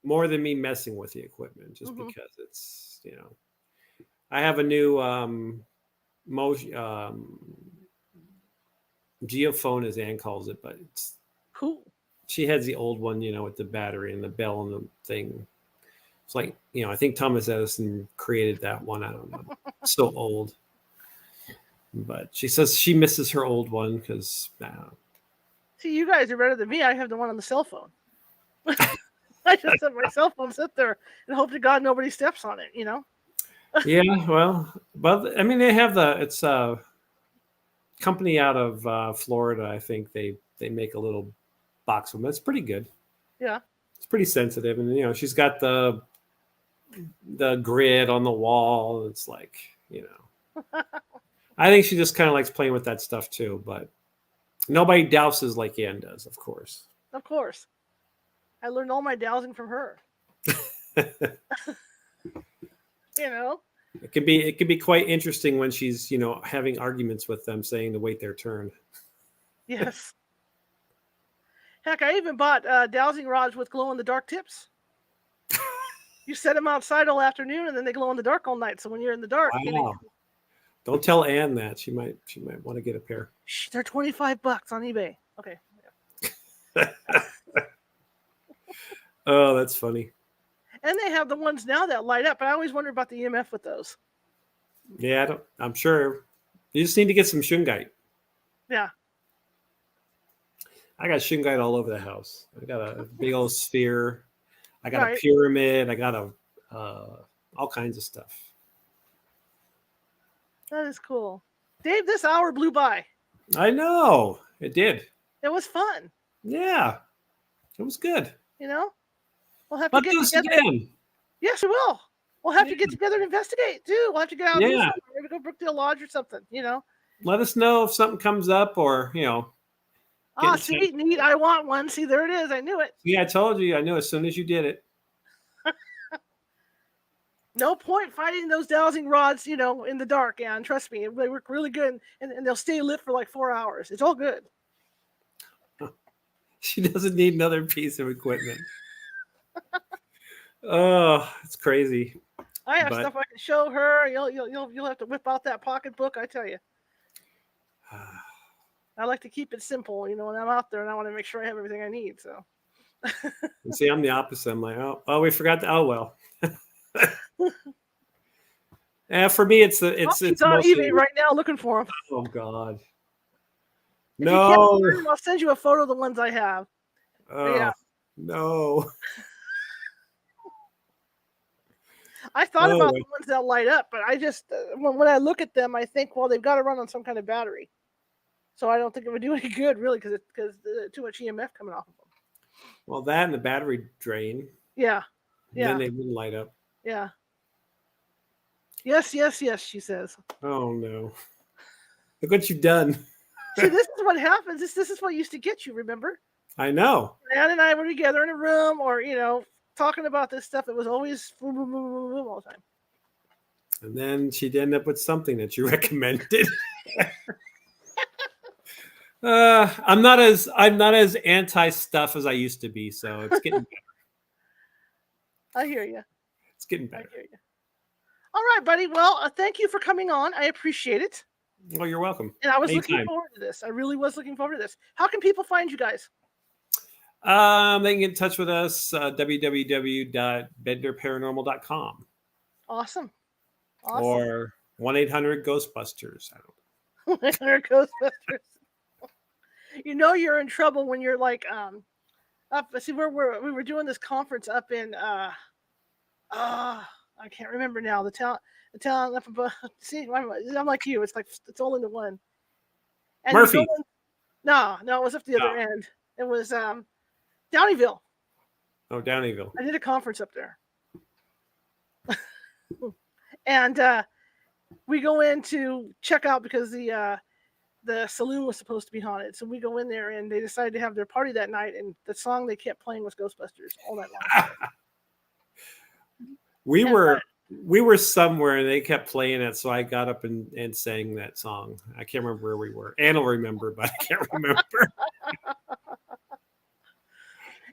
more than me messing with the equipment, just because it's, I have a new geophone, as Ann calls it, but it's cool. She has the old one, with the battery and the bell and the thing. It's like, I think Thomas Edison created that one. I don't know. So old. But she says she misses her old one because See, you guys are better than me. I have the one on the cell phone. I just let my cell phone sit there and hope to God nobody steps on it, Yeah, well, but I mean, it's a company out of Florida. I think they make a little box of them. It's pretty good. Yeah. It's pretty sensitive. And, she's got the grid on the wall. It's like, I think she just kind of likes playing with that stuff too, but nobody douses like Ann does, of course. Of course. I learned all my dowsing from her. It can be quite interesting when she's, having arguments with them saying to wait their turn. Yes. Heck, I even bought dowsing rods with glow-in-the-dark tips. You set them outside all afternoon, and then they glow in the dark all night. So when you're in the dark, wow. Don't tell Ann that. She might want to get a pair. Shh, they're $25 on eBay. Okay. Oh, that's funny. And they have the ones now that light up. But I always wonder about the EMF with those. Yeah, I'm sure. You just need to get some shungite. Yeah. I got shungite all over the house. I got a big old sphere. I got a pyramid. I got all kinds of stuff. That is cool. Dave, this hour blew by. I know it did. It was fun. Yeah, it was good. You know, we'll have to Let's get do this together. again. Yes, we will. We'll have to get together and investigate too. We'll have to get out and do Yeah. something. Maybe go Brookdale Lodge or something. You know. Let us know if something comes up, or Ah, sweet, neat. I want one. See, there it is. I knew it. Yeah, I told you. I knew as soon as you did it. No point fighting those dowsing rods, in the dark, Ann. Trust me, they work really good, and they'll stay lit for like 4 hours. It's all good. She doesn't need another piece of equipment. Oh, it's crazy. I have stuff I can show her. You'll have to whip out that pocketbook. I tell you. I like to keep it simple, when I'm out there, and I want to make sure I have everything I need. So. See, I'm the opposite. I'm like, oh, we forgot to. Oh well. For me, it's she's mostly, on eBay right now looking for them. Oh God. If No. you can't find them, I'll send you a photo of the ones I have. Oh, yeah. No. I thought about the ones that light up, but I just when I look at them, I think, well, they've got to run on some kind of battery. So I don't think it would do any good, really, because too much EMF coming off of them. Well, that and the battery drain. Yeah. Yeah. Then they wouldn't light up. Yeah. Yes, she says. Oh, no. Look what you've done. See, this is what happens. This is what used to get you, remember? I know. Ann and I were together in a room or, talking about this stuff. It was always boom, boom, boom, boom, boom all the time. And then she'd end up with something that you recommended. I'm not as anti stuff as I used to be, so it's getting better. I hear you. It's getting better. I hear you. All right, buddy. Well, thank you for coming on. I appreciate it. Well, you're welcome. And I was looking forward to this. I really was looking forward to this. How can people find you guys? They can get in touch with us, www.bednerparanormal.com. Awesome. Or 1-800-GHOSTBUSTERS. I don't know. 1-800-GHOSTBUSTERS. You're in trouble when you're like up. See, we were doing this conference up in I can't remember now. The town up above. See, I'm like you. It's like it's all into one. And Murphy. No, it was up the other end. It was Downeyville. Oh, Downeyville. I did a conference up there. And we go in to check out because the saloon was supposed to be haunted. So we go in there and they decided to have their party that night. And the song they kept playing was Ghostbusters all night long. We were somewhere and they kept playing it. So I got up and sang that song. I can't remember where we were. Ann will remember, but I can't remember.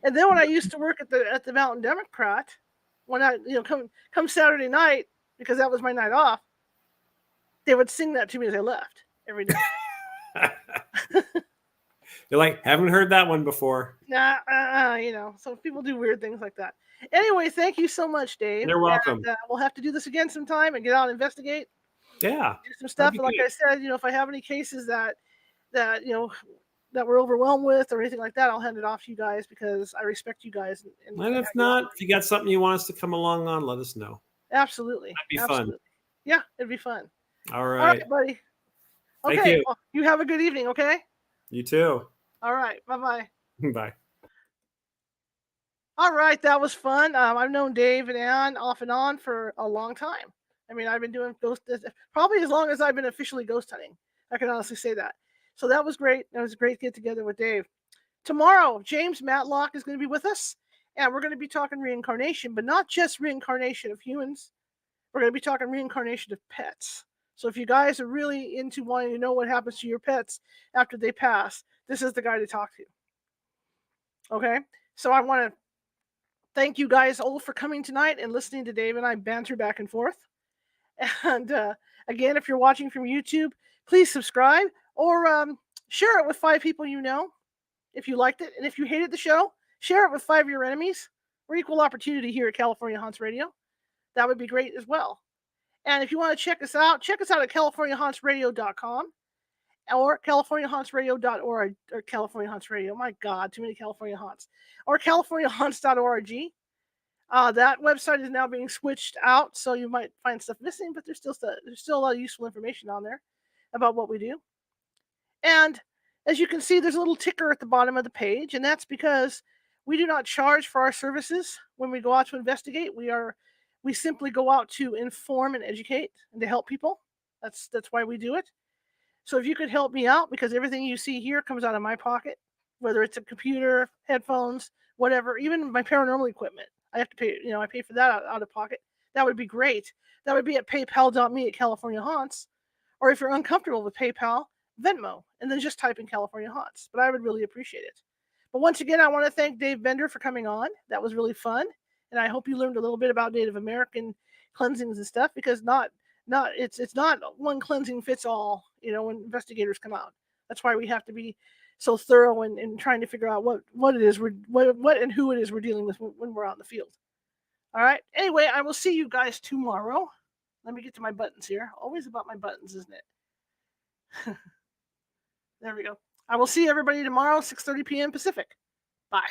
And then when I used to work at the Mountain Democrat, when I come Saturday night, because that was my night off, they would sing that to me as I left every day. You're like, haven't heard that one before. Nah, so people do weird things like that. Anyway, thank you so much, Dave. You're welcome. And, we'll have to do this again sometime and get out and investigate. Yeah. Do some stuff. Like I said, if I have any cases that we're overwhelmed with or anything like that, I'll hand it off to you guys because I respect you guys. And if not, if you got something you want us to come along on, let us know. Absolutely. That'd be fun. Yeah, it'd be fun. All right. All right, buddy. Okay. Thank you. Well, you have a good evening, okay? You too. All right. Bye-bye. Bye. All right. That was fun. I've known Dave and Ann off and on for a long time. I mean, I've been doing ghost probably as long as I've been officially ghost hunting. I can honestly say that. So that was great. That was a great get together with Dave. Tomorrow, James Matlock is going to be with us, and we're going to be talking reincarnation, but not just reincarnation of humans. We're going to be talking reincarnation of pets. So if you guys are really into wanting to know what happens to your pets after they pass, this is the guy to talk to. Okay? So I want to thank you guys all for coming tonight and listening to Dave and I banter back and forth. And again, if you're watching from YouTube, please subscribe or share it with 5 people you know if you liked it. And if you hated the show, share it with 5 of your enemies. We're equal opportunity here at California Haunts Radio. That would be great as well. And if you want to check us out at CaliforniaHauntsRadio.com or CaliforniaHauntsRadio.org or California Haunts Radio. My God, too many California Haunts. Or CaliforniaHaunts.org. That website is now being switched out, so you might find stuff missing, but there's still a lot of useful information on there about what we do. And as you can see, there's a little ticker at the bottom of the page, and that's because we do not charge for our services when we go out to investigate. We simply go out to inform and educate and to help people. That's why we do it. So if you could help me out, because everything you see here comes out of my pocket, whether it's a computer, headphones, whatever, even my paranormal equipment, I have to pay. I pay for that out of pocket. That would be great. That would be at paypal.me/California Haunts, or if you're uncomfortable with PayPal, Venmo, and then just type in California Haunts. But I would really appreciate it. But once again, I want to thank Dave Bender for coming on. That was really fun, and I hope you learned a little bit about Native American cleansings and stuff, because it's not one cleansing fits all. When investigators come out, that's why we have to be so thorough in trying to figure out what it is what and who it is we're dealing with when we're out in the field. All right. Anyway, I will see you guys tomorrow. Let me get to my buttons here. Always about my buttons, isn't it? There we go. I will see everybody tomorrow, 6:30 p.m. Pacific. Bye.